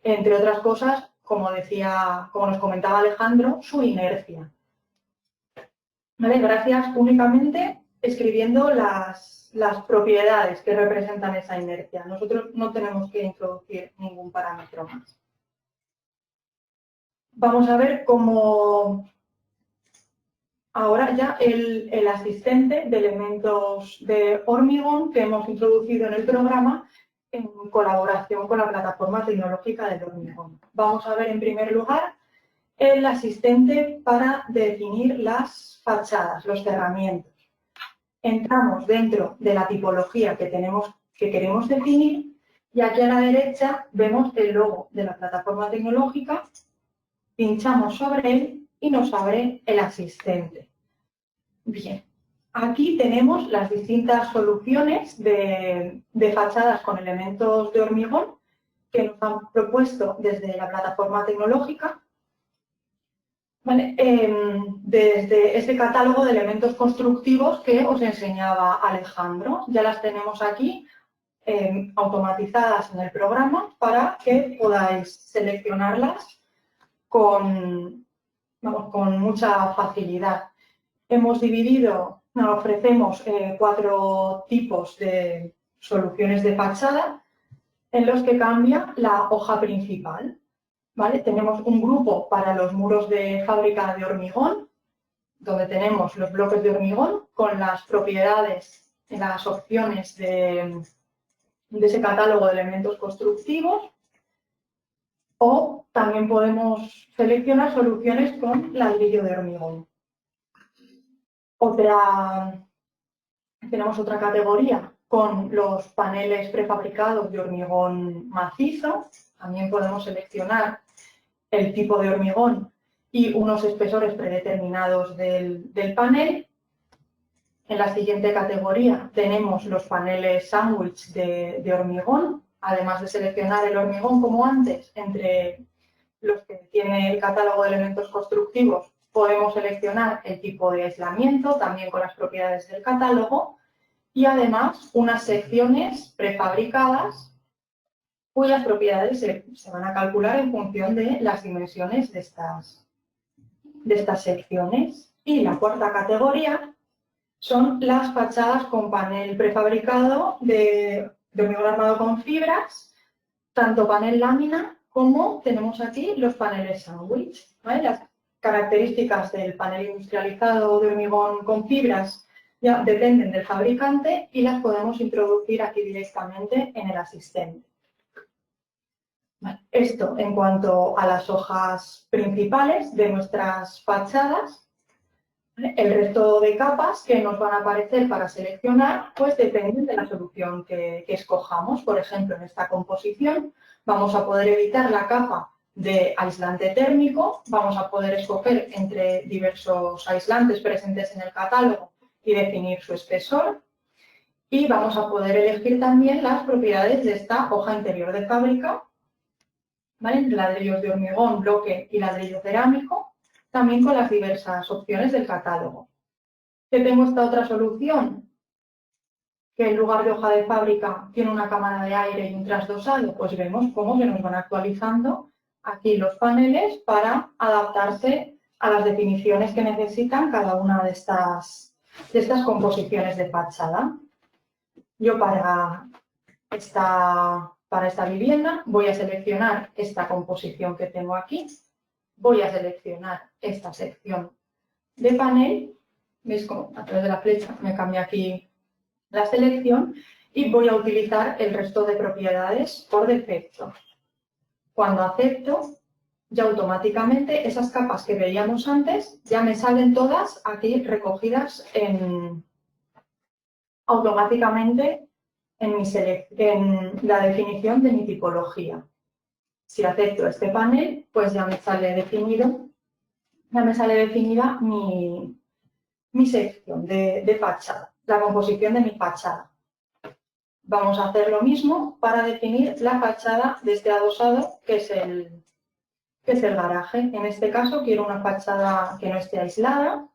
entre otras cosas, como nos comentaba Alejandro, su inercia. ¿Vale? Gracias únicamente escribiendo las propiedades que representan esa inercia. Nosotros no tenemos que introducir ningún parámetro más. Vamos a ver cómo ahora ya el asistente de elementos de hormigón que hemos introducido en el programa en colaboración con la plataforma tecnológica del hormigón. Vamos a ver en primer lugar el asistente para definir las fachadas, los cerramientos. Entramos dentro de la tipología que queremos definir y aquí a la derecha vemos el logo de la plataforma tecnológica, pinchamos sobre él y nos abre el asistente. Bien, aquí tenemos las distintas soluciones de fachadas con elementos de hormigón que nos han propuesto desde la plataforma tecnológica. ¿Vale? Desde ese catálogo de elementos constructivos que os enseñaba Alejandro. Ya las tenemos aquí automatizadas en el programa para que podáis seleccionarlas con mucha facilidad. Ofrecemos 4 tipos de soluciones de fachada en los que cambia la hoja principal. ¿Vale? Tenemos un grupo para los muros de fábrica de hormigón, donde tenemos los bloques de hormigón con las propiedades, las opciones de ese catálogo de elementos constructivos, o también podemos seleccionar soluciones con ladrillo de hormigón. Tenemos otra categoría con los paneles prefabricados de hormigón macizo. También podemos seleccionar el tipo de hormigón y unos espesores predeterminados del panel. En la siguiente categoría tenemos los paneles sándwich de hormigón. Además de seleccionar el hormigón como antes, entre los que tiene el catálogo de elementos constructivos, podemos seleccionar el tipo de aislamiento, también con las propiedades del catálogo, y además unas secciones prefabricadas cuyas propiedades se van a calcular en función de las dimensiones de estas secciones. Y la cuarta categoría son las fachadas con panel prefabricado de hormigón armado con fibras, tanto panel lámina como tenemos aquí los paneles sándwich, ¿vale? Las características del panel industrializado de hormigón con fibras ya dependen del fabricante y las podemos introducir aquí directamente en el asistente. Vale. Esto en cuanto a las hojas principales de nuestras fachadas. El resto de capas que nos van a aparecer para seleccionar, pues dependen de la solución que escojamos. Por ejemplo, en esta composición vamos a poder evitar la capa de aislante térmico, vamos a poder escoger entre diversos aislantes presentes en el catálogo y definir su espesor. Y vamos a poder elegir también las propiedades de esta hoja interior de fábrica, ¿vale? Ladrillos de hormigón, bloque y ladrillo cerámico, también con las diversas opciones del catálogo. Que tengo esta otra solución, que en lugar de hoja de fábrica tiene una cámara de aire y un trasdosado, pues vemos cómo se nos van actualizando aquí los paneles para adaptarse a las definiciones que necesitan cada una de estas composiciones de fachada. Yo para esta vivienda voy a seleccionar esta composición que tengo aquí. Voy a seleccionar esta sección de panel. ¿Veis cómo a través de la flecha me cambia aquí la selección? Y voy a utilizar el resto de propiedades por defecto. Cuando acepto, ya automáticamente esas capas que veíamos antes ya me salen todas aquí recogidas automáticamente en la definición de mi tipología. Si acepto este panel, pues ya me sale definida mi sección de fachada, la composición de mi fachada. Vamos a hacer lo mismo para definir la fachada de este adosado, que es el garaje. En este caso quiero una fachada que no esté aislada.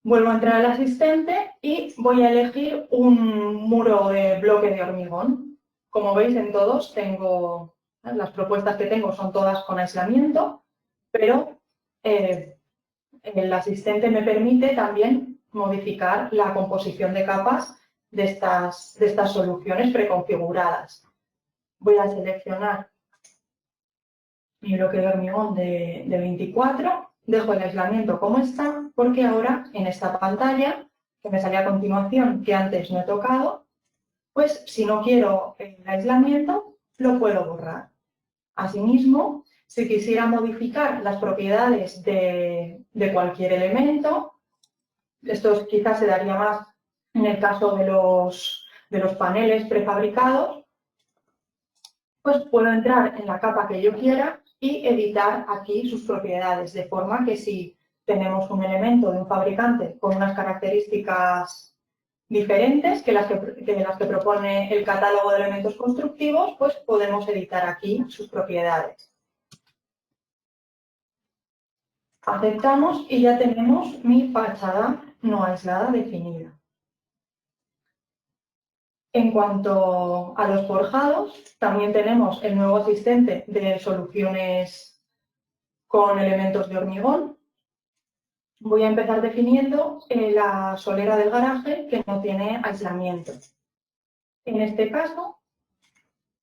Vuelvo a entrar al asistente y voy a elegir un muro de bloque de hormigón. Como veis, en todos las propuestas que tengo son todas con aislamiento, pero el asistente me permite también modificar la composición de capas de estas soluciones preconfiguradas. Voy a seleccionar mi bloque de hormigón de 24, dejo el aislamiento como está, porque ahora en esta pantalla, que me sale a continuación, que antes no he tocado, pues si no quiero el aislamiento, lo puedo borrar. Asimismo, si quisiera modificar las propiedades de cualquier elemento, esto quizás se daría más en el caso de los paneles prefabricados, pues puedo entrar en la capa que yo quiera y editar aquí sus propiedades, de forma que si tenemos un elemento de un fabricante con unas características diferentes que las que propone el catálogo de elementos constructivos, pues podemos editar aquí sus propiedades. Aceptamos y ya tenemos mi fachada no aislada definida. En cuanto a los forjados, también tenemos el nuevo asistente de soluciones con elementos de hormigón. Voy a empezar definiendo la solera del garaje que no tiene aislamiento. En este caso,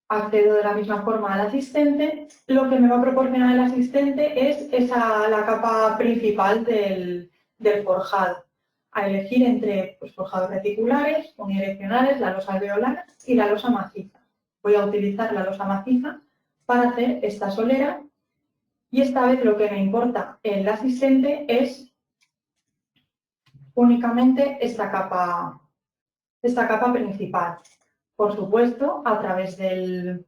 accedo de la misma forma al asistente. Lo que me va a proporcionar el asistente es la capa principal del forjado. a elegir entre pues, forjados reticulares, unidireccionales, la losa alveolar y la losa maciza. Voy a utilizar la losa maciza para hacer esta solera y esta vez lo que me importa en la asistente es únicamente esta capa principal. Por supuesto, a través del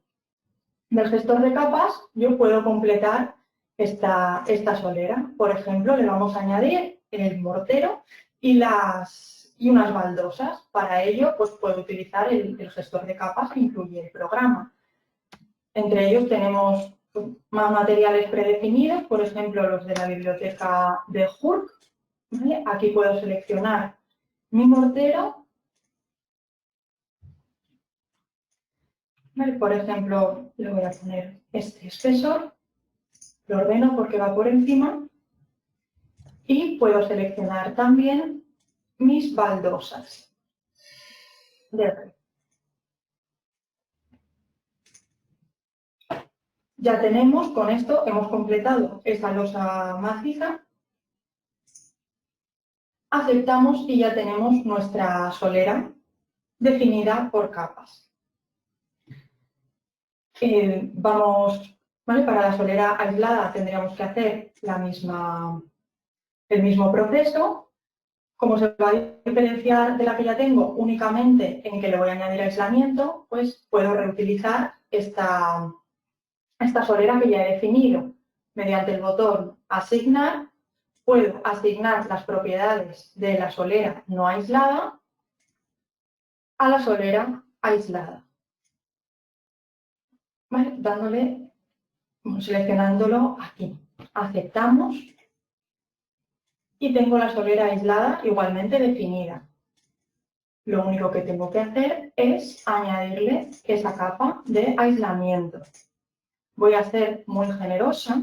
gestor de capas yo puedo completar esta solera. Por ejemplo, le vamos a añadir el mortero y unas baldosas. Para ello, pues puedo utilizar el gestor de capas que incluye el programa. Entre ellos tenemos más materiales predefinidos, por ejemplo, los de la biblioteca de Hurk. ¿Vale? Aquí puedo seleccionar mi mortero. ¿Vale? Por ejemplo, le voy a poner este espesor. Lo ordeno porque va por encima. Y puedo seleccionar también mis baldosas de red. Ya tenemos, con esto hemos completado esta losa maciza. Aceptamos y ya tenemos nuestra solera definida por capas. ¿Vale? Para la solera aislada tendríamos que hacer el mismo proceso. Como se va a diferenciar de la que ya tengo únicamente en que le voy a añadir aislamiento, pues puedo reutilizar esta solera que ya he definido. Mediante el botón asignar, puedo asignar las propiedades de la solera no aislada a la solera aislada. ¿Vale? Seleccionándolo aquí. Aceptamos y tengo la solera aislada igualmente definida. Lo único que tengo que hacer es añadirle esa capa de aislamiento. Voy a ser muy generosa,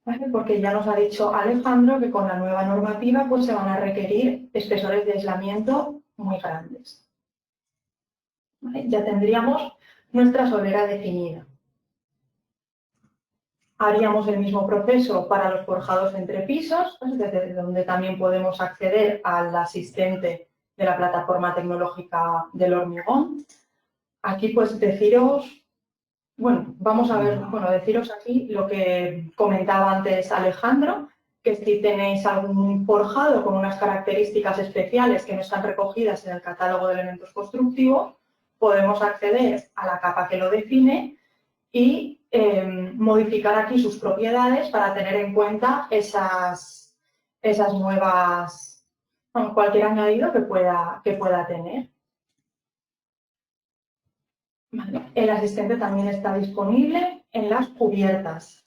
¿vale? Porque ya nos ha dicho Alejandro que con la nueva normativa pues, se van a requerir espesores de aislamiento muy grandes. ¿Vale? Ya tendríamos nuestra solera definida. Haríamos el mismo proceso para los forjados entre pisos, pues, desde donde también podemos acceder al asistente de la plataforma tecnológica del hormigón. Aquí pues deciros, deciros aquí lo que comentaba antes Alejandro, que si tenéis algún forjado con unas características especiales que no están recogidas en el catálogo de elementos constructivos, podemos acceder a la capa que lo define y modificar aquí sus propiedades para tener en cuenta esas nuevas, cualquier añadido que pueda tener. Vale. El asistente también está disponible en las cubiertas.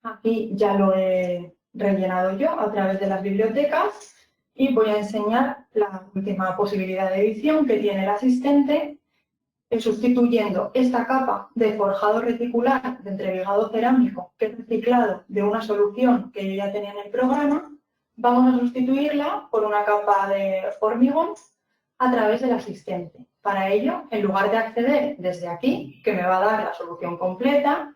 Aquí ya lo he rellenado yo a través de las bibliotecas y voy a enseñar la última posibilidad de edición que tiene el asistente. Sustituyendo esta capa de forjado reticular de entrebigado cerámico que es reciclado de una solución que yo ya tenía en el programa, vamos a sustituirla por una capa de hormigón a través del asistente. Para ello, en lugar de acceder desde aquí, que me va a dar la solución completa,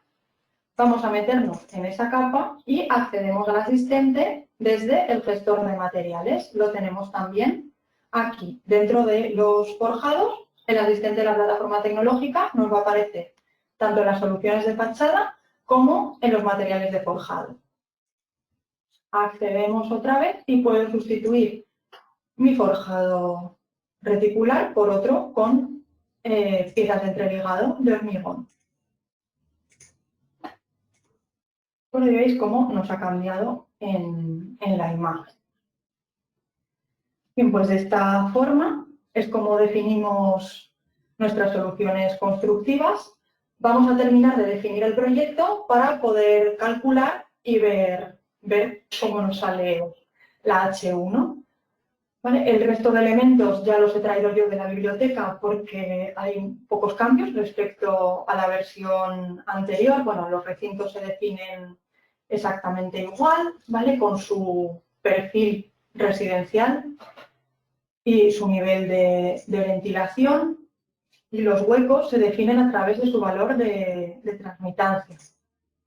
vamos a meternos en esa capa y accedemos al asistente desde el gestor de materiales. Lo tenemos también aquí, dentro de los forjados. El asistente de la plataforma tecnológica nos va a aparecer tanto en las soluciones de fachada como en los materiales de forjado. Accedemos otra vez y puedo sustituir mi forjado reticular por otro con piezas de entreligado de hormigón. Pues veis cómo nos ha cambiado en la imagen. Bien, pues de esta forma es como definimos nuestras soluciones constructivas. Vamos a terminar de definir el proyecto para poder calcular y ver cómo nos sale la H1. ¿Vale? El resto de elementos ya los he traído yo de la biblioteca porque hay pocos cambios respecto a la versión anterior. Bueno, los recintos se definen exactamente igual, ¿vale? Con su perfil residencial y su nivel de ventilación, y los huecos se definen a través de su valor de transmitancia.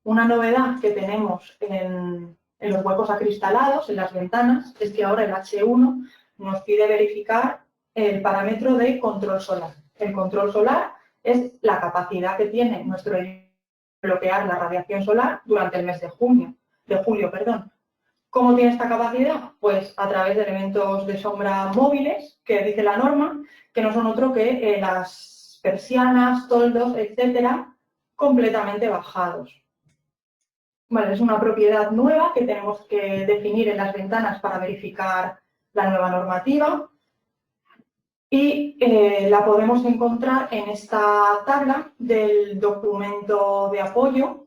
Una novedad que tenemos en en los huecos acristalados, en las ventanas, es que ahora el H1 nos pide verificar el parámetro de control solar. El control solar es la capacidad que tiene nuestro edificio de bloquear la radiación solar durante el mes de julio. ¿Cómo tiene esta capacidad? Pues a través de elementos de sombra móviles, que dice la norma, que no son otro que las persianas, toldos, etcétera, completamente bajados. Vale, es una propiedad nueva que tenemos que definir en las ventanas para verificar la nueva normativa y la podemos encontrar en esta tabla del documento de apoyo,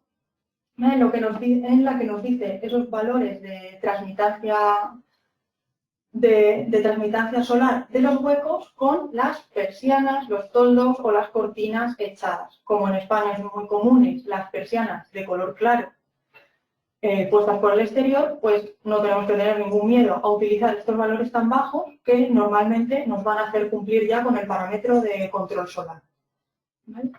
en la que nos dice esos valores de transmitancia solar de los huecos con las persianas, los toldos o las cortinas echadas. Como en España son muy comunes las persianas de color claro puestas por el exterior, pues no tenemos que tener ningún miedo a utilizar estos valores tan bajos que normalmente nos van a hacer cumplir ya con el parámetro de control solar. ¿Vale?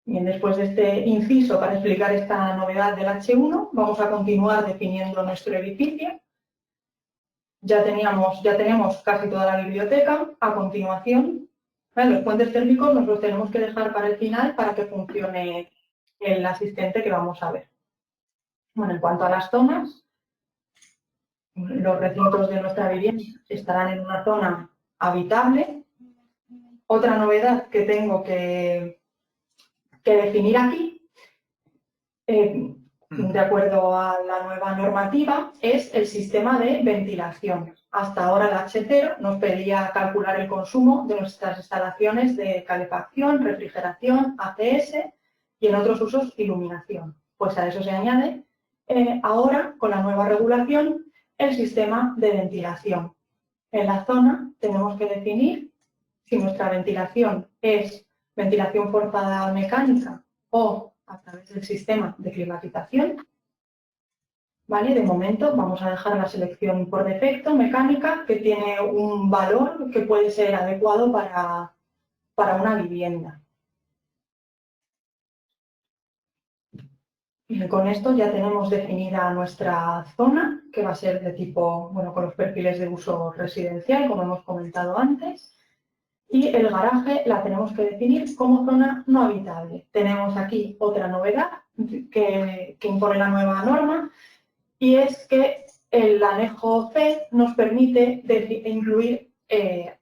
Bien, después de este inciso para explicar esta novedad del H1, vamos a continuar definiendo nuestro edificio. Ya tenemos casi toda la biblioteca. A continuación, los puentes térmicos nos los tenemos que dejar para el final para que funcione el asistente que vamos a ver. Bueno, en cuanto a las zonas, los recintos de nuestra vivienda estarán en una zona habitable. Otra novedad que tengo que definir aquí, de acuerdo a la nueva normativa, es el sistema de ventilación. Hasta ahora el H0 nos pedía calcular el consumo de nuestras instalaciones de calefacción, refrigeración, ACS y en otros usos iluminación. Pues a eso se añade ahora, con la nueva regulación, el sistema de ventilación. En la zona tenemos que definir si nuestra ventilación es ventilación forzada mecánica o a través del sistema de climatización. ¿Vale? De momento vamos a dejar la selección por defecto mecánica, que tiene un valor que puede ser adecuado para una vivienda. Y con esto ya tenemos definida nuestra zona, que va a ser de tipo, bueno, con los perfiles de uso residencial, como hemos comentado antes. Y el garaje la tenemos que definir como zona no habitable. Tenemos aquí otra novedad que impone la nueva norma, y es que el anejo C nos permite incluir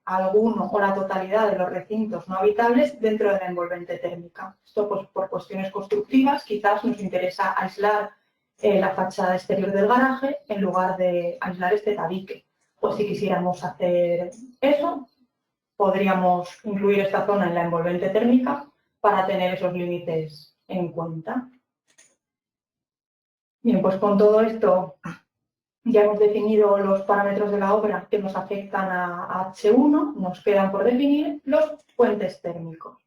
alguno o la totalidad de los recintos no habitables dentro de la envolvente térmica. Esto, pues, por cuestiones constructivas, quizás nos interesa aislar la fachada exterior del garaje en lugar de aislar este tabique. Pues si quisiéramos hacer eso, podríamos incluir esta zona en la envolvente térmica para tener esos límites en cuenta. Bien, pues con todo esto ya hemos definido los parámetros de la obra que nos afectan a H1, nos quedan por definir los puentes térmicos.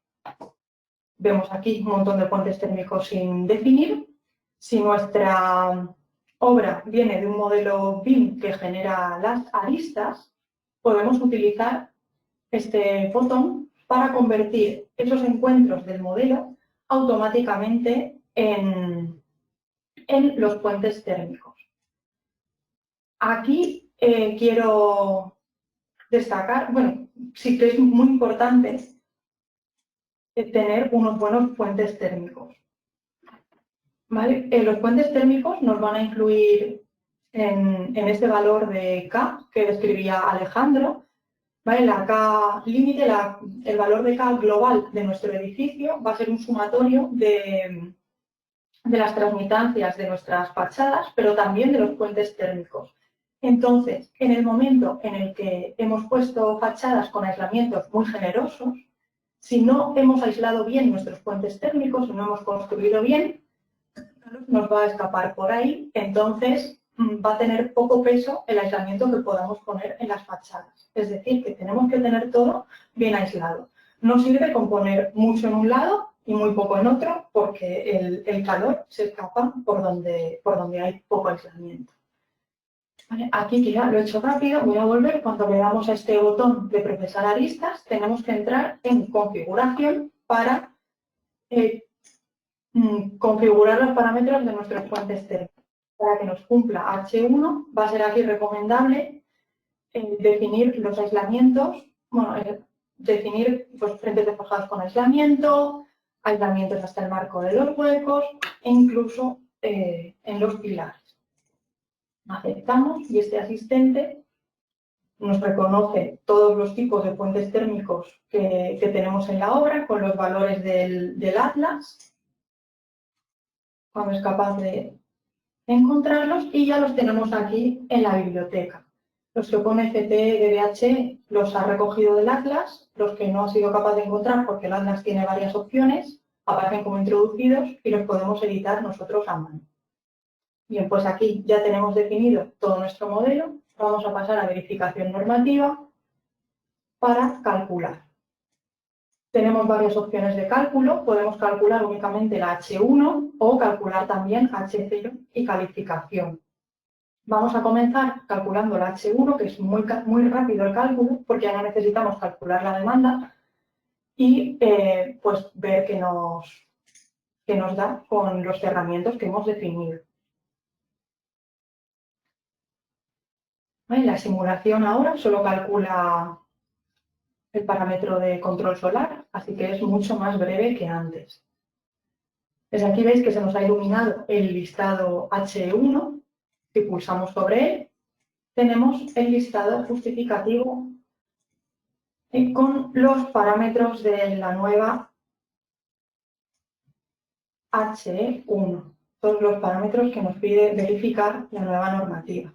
Vemos aquí un montón de puentes térmicos sin definir. Si nuestra obra viene de un modelo BIM que genera las aristas, podemos utilizar este botón para convertir esos encuentros del modelo automáticamente en los puentes térmicos. Aquí quiero destacar, bueno, sí que es muy importante tener unos buenos puentes térmicos. ¿Vale? Los puentes térmicos nos van a incluir en este valor de K que describía Alejandro. ¿Vale? La K límite, el valor de K global de nuestro edificio va a ser un sumatorio de las transmitancias de nuestras fachadas, pero también de los puentes térmicos. Entonces, en el momento en el que hemos puesto fachadas con aislamientos muy generosos, si no hemos aislado bien nuestros puentes térmicos, si no hemos construido bien, nos va a escapar por ahí, entonces va a tener poco peso el aislamiento que podamos poner en las fachadas. Es decir, que tenemos que tener todo bien aislado. No sirve con poner mucho en un lado y muy poco en otro, porque el calor se escapa por donde hay poco aislamiento. ¿Vale? Aquí, que ya lo he hecho rápido, voy a volver. Cuando le damos a este botón de procesar aristas, tenemos que entrar en configuración para configurar los parámetros de nuestros puentes térmicos. para que nos cumpla H1, va a ser aquí recomendable definir los aislamientos, bueno, definir pues, frentes de forjados con aislamiento, aislamientos hasta el marco de los huecos e incluso en los pilares. Aceptamos y este asistente nos reconoce todos los tipos de puentes térmicos que tenemos en la obra con los valores del atlas, cuando es capaz de encontrarlos, y ya los tenemos aquí en la biblioteca. Los que pone FT los ha recogido del atlas, los que no ha sido capaz de encontrar porque el atlas tiene varias opciones, aparecen como introducidos y los podemos editar nosotros a mano. Bien, pues aquí ya tenemos definido todo nuestro modelo. Vamos a pasar a verificación normativa para calcular. Tenemos varias opciones de cálculo. Podemos calcular únicamente la H1 o calcular también H0 y calificación. Vamos a comenzar calculando la H1, que es muy rápido el cálculo, porque ya no necesitamos calcular la demanda y pues ver qué nos da con los cerramientos que hemos definido. La simulación ahora solo calcula el parámetro de control solar, así que es mucho más breve que antes. Desde aquí veis que se nos ha iluminado el listado H1. Si pulsamos sobre él, tenemos el listado justificativo con los parámetros de la nueva H1, todos los parámetros que nos pide verificar la nueva normativa.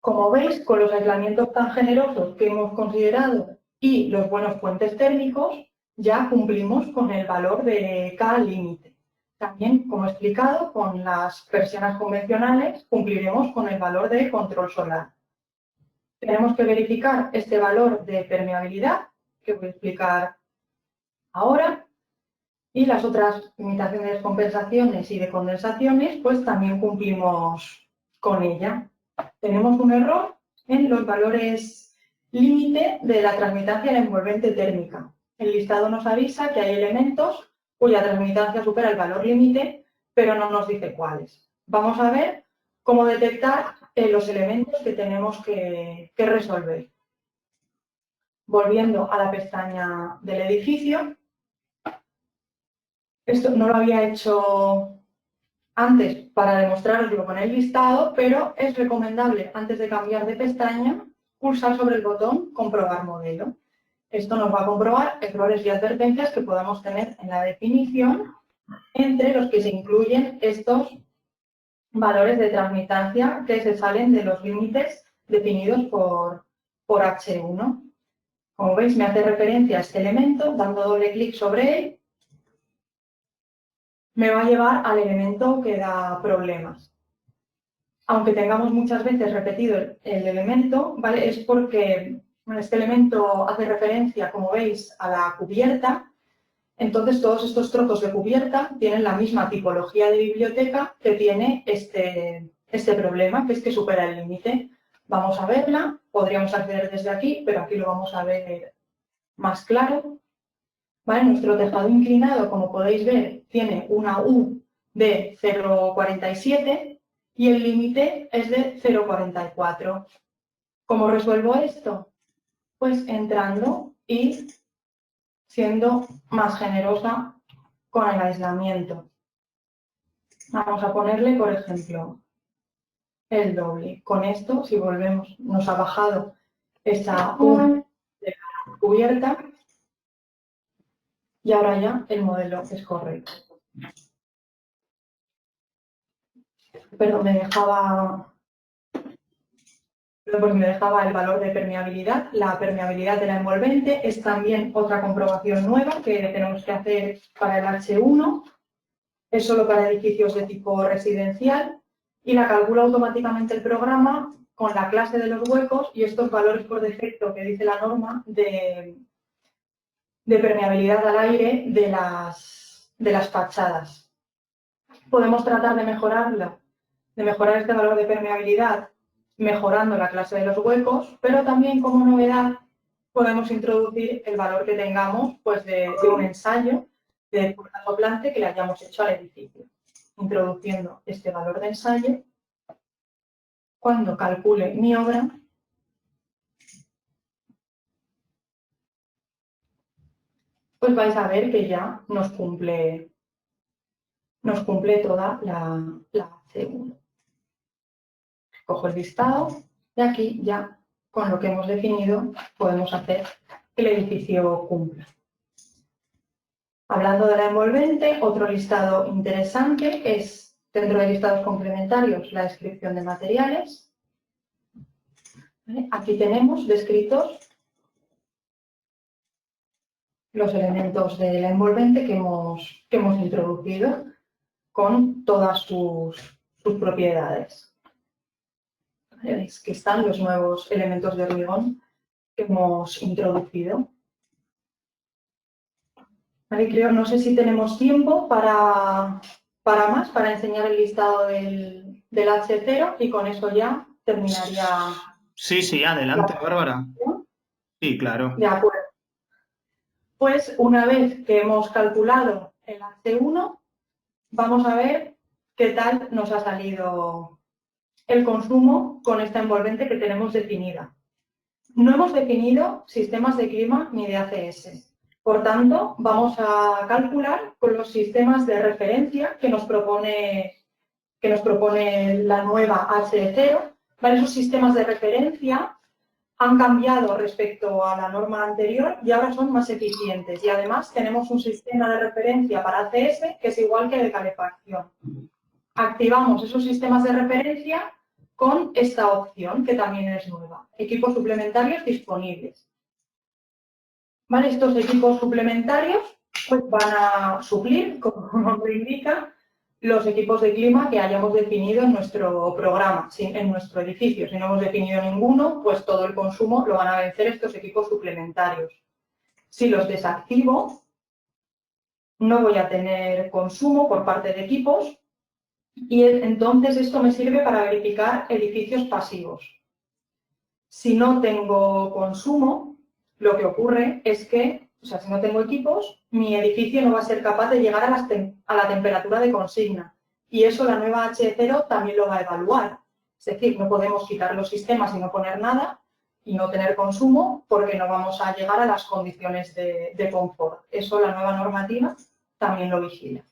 Como veis, con los aislamientos tan generosos que hemos considerado y los buenos puentes térmicos, ya cumplimos con el valor de K límite. También, como he explicado, con las persianas convencionales cumpliremos con el valor de control solar. Tenemos que verificar este valor de permeabilidad, que voy a explicar ahora, y las otras limitaciones de compensaciones y de condensaciones, pues también cumplimos con ella. Tenemos un error en los valores límite de la transmitancia en envolvente térmica. El listado nos avisa que hay elementos cuya transmitancia supera el valor límite, pero no nos dice cuáles. Vamos a ver cómo detectar los elementos que tenemos que resolver. Volviendo a la pestaña del edificio. Esto no lo había hecho antes para demostraroslo con el listado, pero es recomendable, antes de cambiar de pestaña, pulsar sobre el botón Comprobar modelo. Esto nos va a comprobar errores y advertencias que podamos tener en la definición, entre los que se incluyen estos valores de transmitancia que se salen de los límites definidos por H1. Como veis, me hace referencia a este elemento, dando doble clic sobre él, me va a llevar al elemento que da problemas. Aunque tengamos muchas veces repetido el elemento, ¿vale? Es porque este elemento hace referencia, como veis, a la cubierta. Entonces, todos estos trozos de cubierta tienen la misma tipología de biblioteca que tiene este problema, que es que supera el límite. Vamos a verla, podríamos acceder desde aquí, pero aquí lo vamos a ver más claro. ¿Vale? Nuestro tejado inclinado, como podéis ver, tiene una U de 0,47 y el límite es de 0,44. ¿Cómo resuelvo esto? Pues entrando y siendo más generosa con el aislamiento. Vamos a ponerle, por ejemplo, el doble. Con esto, si volvemos, nos ha bajado esa U de la cubierta. Y ahora ya el modelo es correcto. Perdón, me dejaba el valor de permeabilidad. La permeabilidad de la envolvente es también otra comprobación nueva que tenemos que hacer para el H1. Es solo para edificios de tipo residencial y la calcula automáticamente el programa con la clase de los huecos y estos valores por defecto que dice la norma de permeabilidad al aire de las fachadas. Podemos tratar de mejorar este valor de permeabilidad mejorando la clase de los huecos, pero también como novedad podemos introducir el valor que tengamos pues, de un ensayo de purga soplante que le hayamos hecho al edificio. introduciendo este valor de ensayo, cuando calcule mi obra, pues vais a ver que ya nos cumple toda la C1. Cojo el listado y aquí ya con lo que hemos definido podemos hacer que el edificio cumpla. Hablando de la envolvente, otro listado interesante es, dentro de listados complementarios, la descripción de materiales. ¿Vale? Aquí tenemos descritos los elementos de la envolvente que hemos introducido con todas sus propiedades. ¿Vale? Veis que están los nuevos elementos de hormigón que hemos introducido. ¿Vale? Creo, no sé si tenemos tiempo para enseñar el listado del H0 y con eso ya terminaría. Sí, adelante, Bárbara. Sí, claro. De acuerdo. Pues una vez que hemos calculado el H1, vamos a ver qué tal nos ha salido el consumo con esta envolvente que tenemos definida. No hemos definido sistemas de clima ni de ACS. Por tanto, vamos a calcular con los sistemas de referencia que nos propone la nueva H0. ¿Vale? Esos sistemas de referencia han cambiado respecto a la norma anterior y ahora son más eficientes. Y además tenemos un sistema de referencia para ACS que es igual que el de calefacción. Activamos esos sistemas de referencia con esta opción que también es nueva. Equipos suplementarios disponibles. ¿Vale? Estos equipos suplementarios pues, van a suplir, como su nombre indica, los equipos de clima que hayamos definido en nuestro programa, en nuestro edificio. Si no hemos definido ninguno, pues todo el consumo lo van a vencer estos equipos suplementarios. Si los desactivo, no voy a tener consumo por parte de equipos y entonces esto me sirve para verificar edificios pasivos. Si no tengo consumo, lo que ocurre es que, si no tengo equipos, mi edificio no va a ser capaz de llegar a la temperatura de consigna. Y eso la nueva H0 también lo va a evaluar. Es decir, no podemos quitar los sistemas y no poner nada y no tener consumo porque no vamos a llegar a las condiciones de confort. Eso la nueva normativa también lo vigila.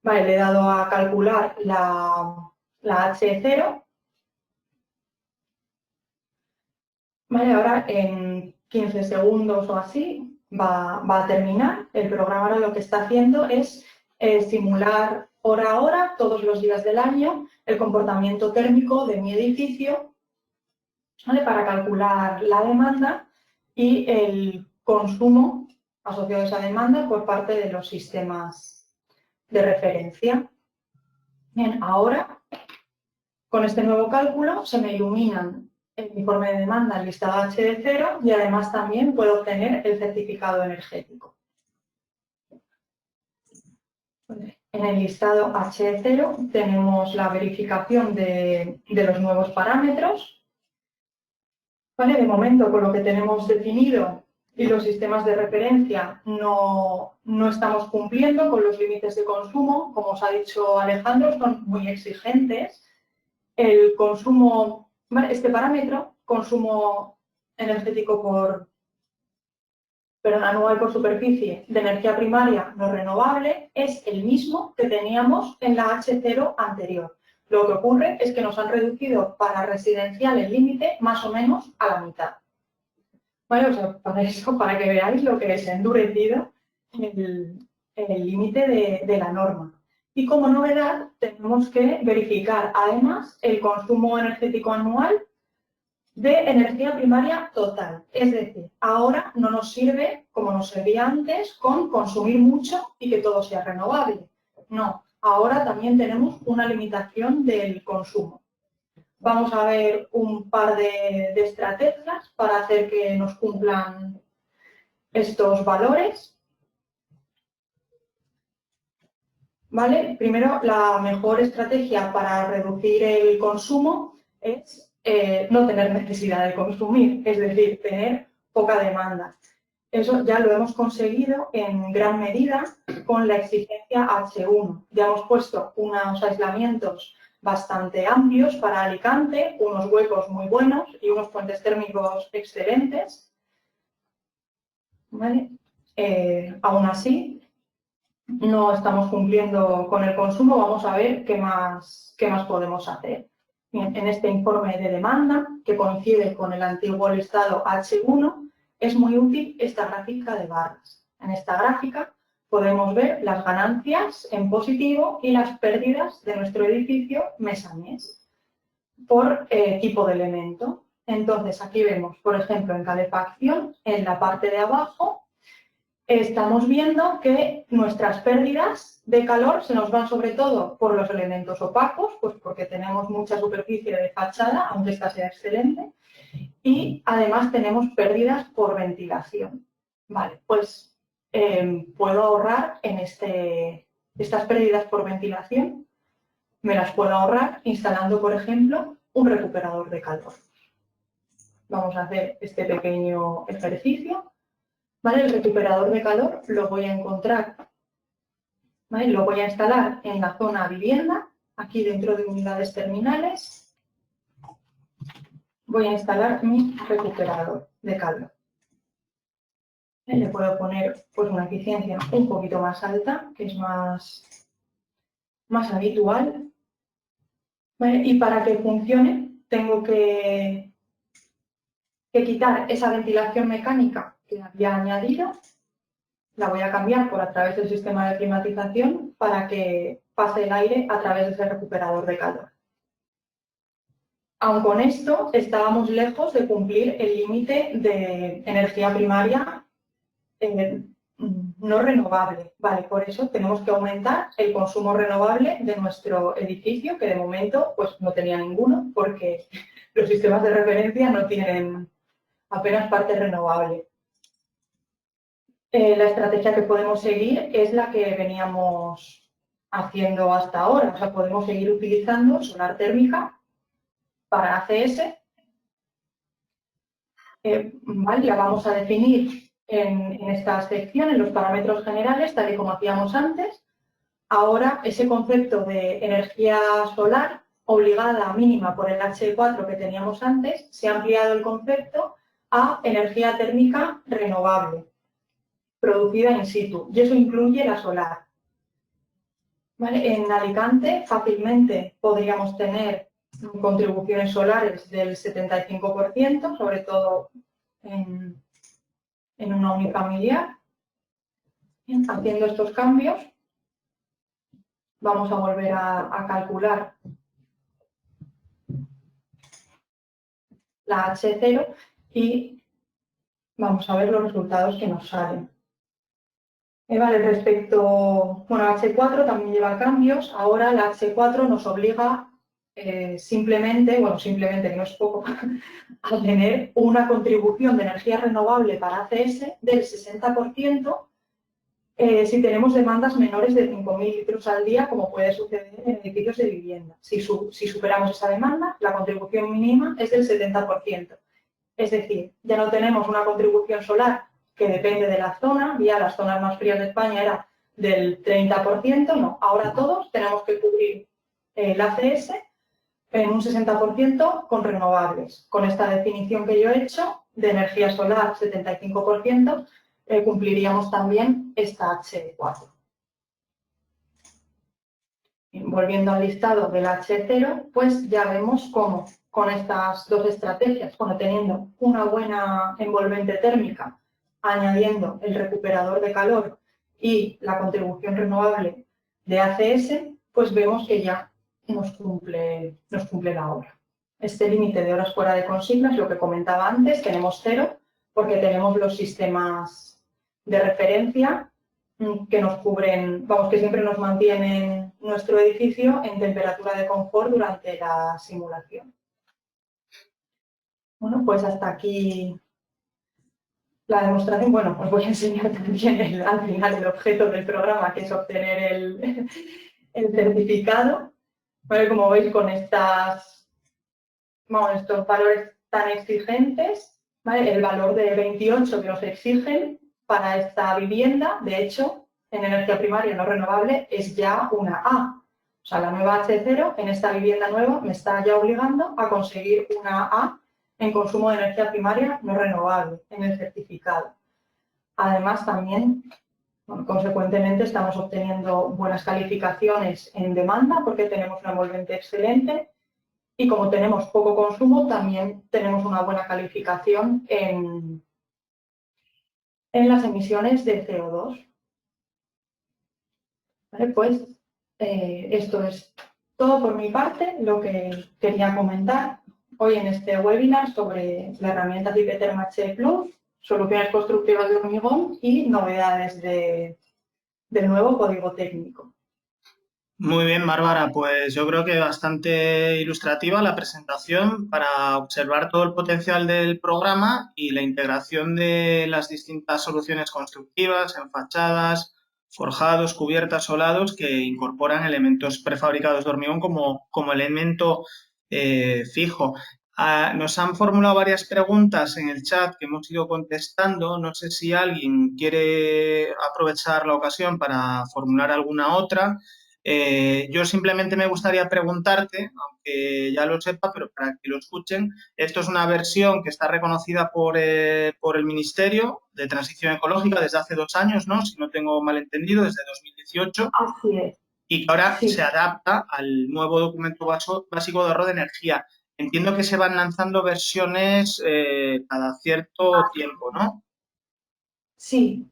Vale, le he dado a calcular la H0. Vale, ahora en 15 segundos o así va a terminar. El programa ahora lo que está haciendo es simular hora a hora, todos los días del año, el comportamiento térmico de mi edificio, ¿vale? Para calcular la demanda y el consumo asociado a esa demanda por parte de los sistemas de referencia. Bien, ahora con este nuevo cálculo se me iluminan el informe de demanda, el listado H0 y además también puedo obtener el certificado energético. En el listado H0 tenemos la verificación de los nuevos parámetros. ¿Vale? De momento, con lo que tenemos definido y los sistemas de referencia, no estamos cumpliendo con los límites de consumo. Como os ha dicho Alejandro, son muy exigentes. El consumo, ¿vale? Este parámetro, consumo energético anual por superficie de energía primaria no renovable, es el mismo que teníamos en la H0 anterior. Lo que ocurre es que nos han reducido para residencial el límite más o menos a la mitad. ¿Vale? O sea, para que veáis lo que es endurecido el límite de la norma. Y como novedad, tenemos que verificar además el consumo energético anual de energía primaria total. Es decir, ahora no nos sirve, como nos servía antes, con consumir mucho y que todo sea renovable. No, ahora también tenemos una limitación del consumo. Vamos a ver un par de estrategias para hacer que nos cumplan estos valores. ¿Vale? Primero, la mejor estrategia para reducir el consumo es no tener necesidad de consumir, es decir, tener poca demanda. Eso ya lo hemos conseguido en gran medida con la exigencia H1. Ya hemos puesto unos aislamientos bastante amplios para Alicante, unos huecos muy buenos y unos puentes térmicos excelentes. ¿Vale? Aún así, no estamos cumpliendo con el consumo. Vamos a ver qué más podemos hacer. Bien, en este informe de demanda, que coincide con el antiguo listado H1, es muy útil esta gráfica de barras. En esta gráfica podemos ver las ganancias en positivo y las pérdidas de nuestro edificio mes a mes por tipo de elemento. Entonces, aquí vemos, por ejemplo, en calefacción, en la parte de abajo, estamos viendo que nuestras pérdidas de calor se nos van sobre todo por los elementos opacos, pues porque tenemos mucha superficie de fachada, aunque esta sea excelente, y además tenemos pérdidas por ventilación. Vale, pues puedo ahorrar en estas pérdidas por ventilación, me las puedo ahorrar instalando, por ejemplo, un recuperador de calor. Vamos a hacer este pequeño ejercicio. ¿Vale? El recuperador de calor lo voy a encontrar, ¿vale? Lo voy a instalar en la zona vivienda, aquí dentro de unidades terminales. Voy a instalar mi recuperador de calor. Le puedo poner pues, una eficiencia un poquito más alta, que es más habitual. ¿Vale? Y para que funcione, tengo que quitar esa ventilación mecánica que había añadido. La voy a cambiar por a través del sistema de climatización para que pase el aire a través de ese recuperador de calor. Aun con esto, estábamos lejos de cumplir el límite de energía primaria no renovable. Vale, por eso tenemos que aumentar el consumo renovable de nuestro edificio, que de momento pues, no tenía ninguno, porque los sistemas de referencia no tienen apenas parte renovable. La estrategia que podemos seguir es la que veníamos haciendo hasta ahora. O sea, podemos seguir utilizando solar térmica para ACS. Vale, la vamos a definir en esta sección, en los parámetros generales, tal y como hacíamos antes. Ahora, ese concepto de energía solar obligada mínima por el H4 que teníamos antes, se ha ampliado el concepto a energía térmica renovable, producida in situ, y eso incluye la solar. ¿Vale? En Alicante fácilmente podríamos tener contribuciones solares del 75%, sobre todo en una unifamiliar. Haciendo estos cambios, vamos a volver a calcular la H0 y vamos a ver los resultados que nos salen. Vale, respecto, bueno, H4 también lleva cambios. Ahora la H4 nos obliga simplemente, que no es poco, a tener una contribución de energía renovable para ACS del 60% si tenemos demandas menores de 5.000 litros al día, como puede suceder en edificios de vivienda. Si superamos esa demanda, la contribución mínima es del 70%. Es decir, ya no tenemos una contribución solar que depende de la zona, ya las zonas más frías de España era del 30%, no, ahora todos tenemos que cubrir el ACS en un 60% con renovables. Con esta definición que yo he hecho de energía solar 75%, cumpliríamos también esta H4. Volviendo al listado del H0, pues ya vemos cómo con estas dos estrategias, teniendo una buena envolvente térmica, añadiendo el recuperador de calor y la contribución renovable de ACS, pues vemos que ya nos cumple la obra. Este límite de horas fuera de consigna es lo que comentaba antes, tenemos 0, porque tenemos los sistemas de referencia que nos cubren, que siempre nos mantienen nuestro edificio en temperatura de confort durante la simulación. Bueno, pues hasta aquí la demostración. Bueno, os voy a enseñar también al final el objeto del programa, que es obtener el certificado. Bueno, como veis, con estos valores tan exigentes, ¿vale? El valor de 28 que nos exigen para esta vivienda, de hecho, en energía primaria no renovable es ya una A. O sea, la nueva H0 en esta vivienda nueva me está ya obligando a conseguir una A en consumo de energía primaria no renovable en el certificado. Además, también, bueno, consecuentemente, estamos obteniendo buenas calificaciones en demanda porque tenemos una envolvente excelente y como tenemos poco consumo, también tenemos una buena calificación en las emisiones de CO2. ¿Vale? Pues esto es todo por mi parte, lo que quería comentar hoy en este webinar sobre la herramienta Cipeter Match Plus, soluciones constructivas de hormigón y novedades del nuevo código técnico. Muy bien, Bárbara, pues yo creo que bastante ilustrativa la presentación para observar todo el potencial del programa y la integración de las distintas soluciones constructivas en fachadas, forjados, cubiertas, solados que incorporan elementos prefabricados de hormigón como elemento fijo. Nos han formulado varias preguntas en el chat que hemos ido contestando. No sé si alguien quiere aprovechar la ocasión para formular alguna otra. Yo simplemente me gustaría preguntarte, aunque ya lo sepa, pero para que lo escuchen, esto es una versión que está reconocida por el Ministerio de Transición Ecológica desde hace 2 años, ¿no? Si no tengo mal entendido, desde 2018. Así es. Y que ahora Sí. se adapta al nuevo documento básico de ahorro de energía. Entiendo que se van lanzando versiones cada cierto tiempo, ¿no? Sí.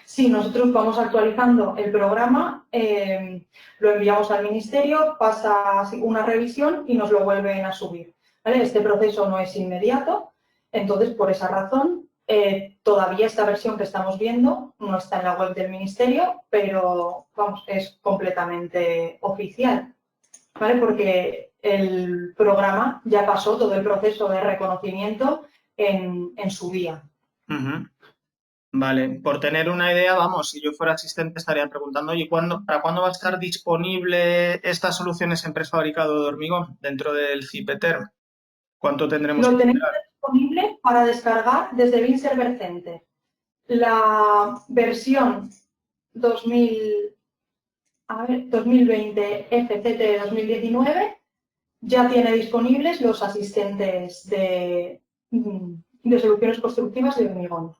Sí, nosotros vamos actualizando el programa, lo enviamos al ministerio, pasa una revisión y nos lo vuelven a subir. ¿Vale? Este proceso no es inmediato, entonces por esa razón todavía esta versión que estamos viendo no está en la web del ministerio, pero vamos, es completamente oficial, ¿vale? Porque el programa ya pasó todo el proceso de reconocimiento en su día. Uh-huh. Vale, por tener una idea, vamos, si yo fuera asistente estaría preguntando, oye, ¿para cuándo va a estar disponible estas soluciones en prefabricado de hormigón dentro del Cipeter? ¿Cuánto tendremos Lo que tenemos esperar? disponible para descargar desde Bean Server Center. La versión 2020 FCT 2019 ya tiene disponibles los asistentes de soluciones constructivas de hormigón.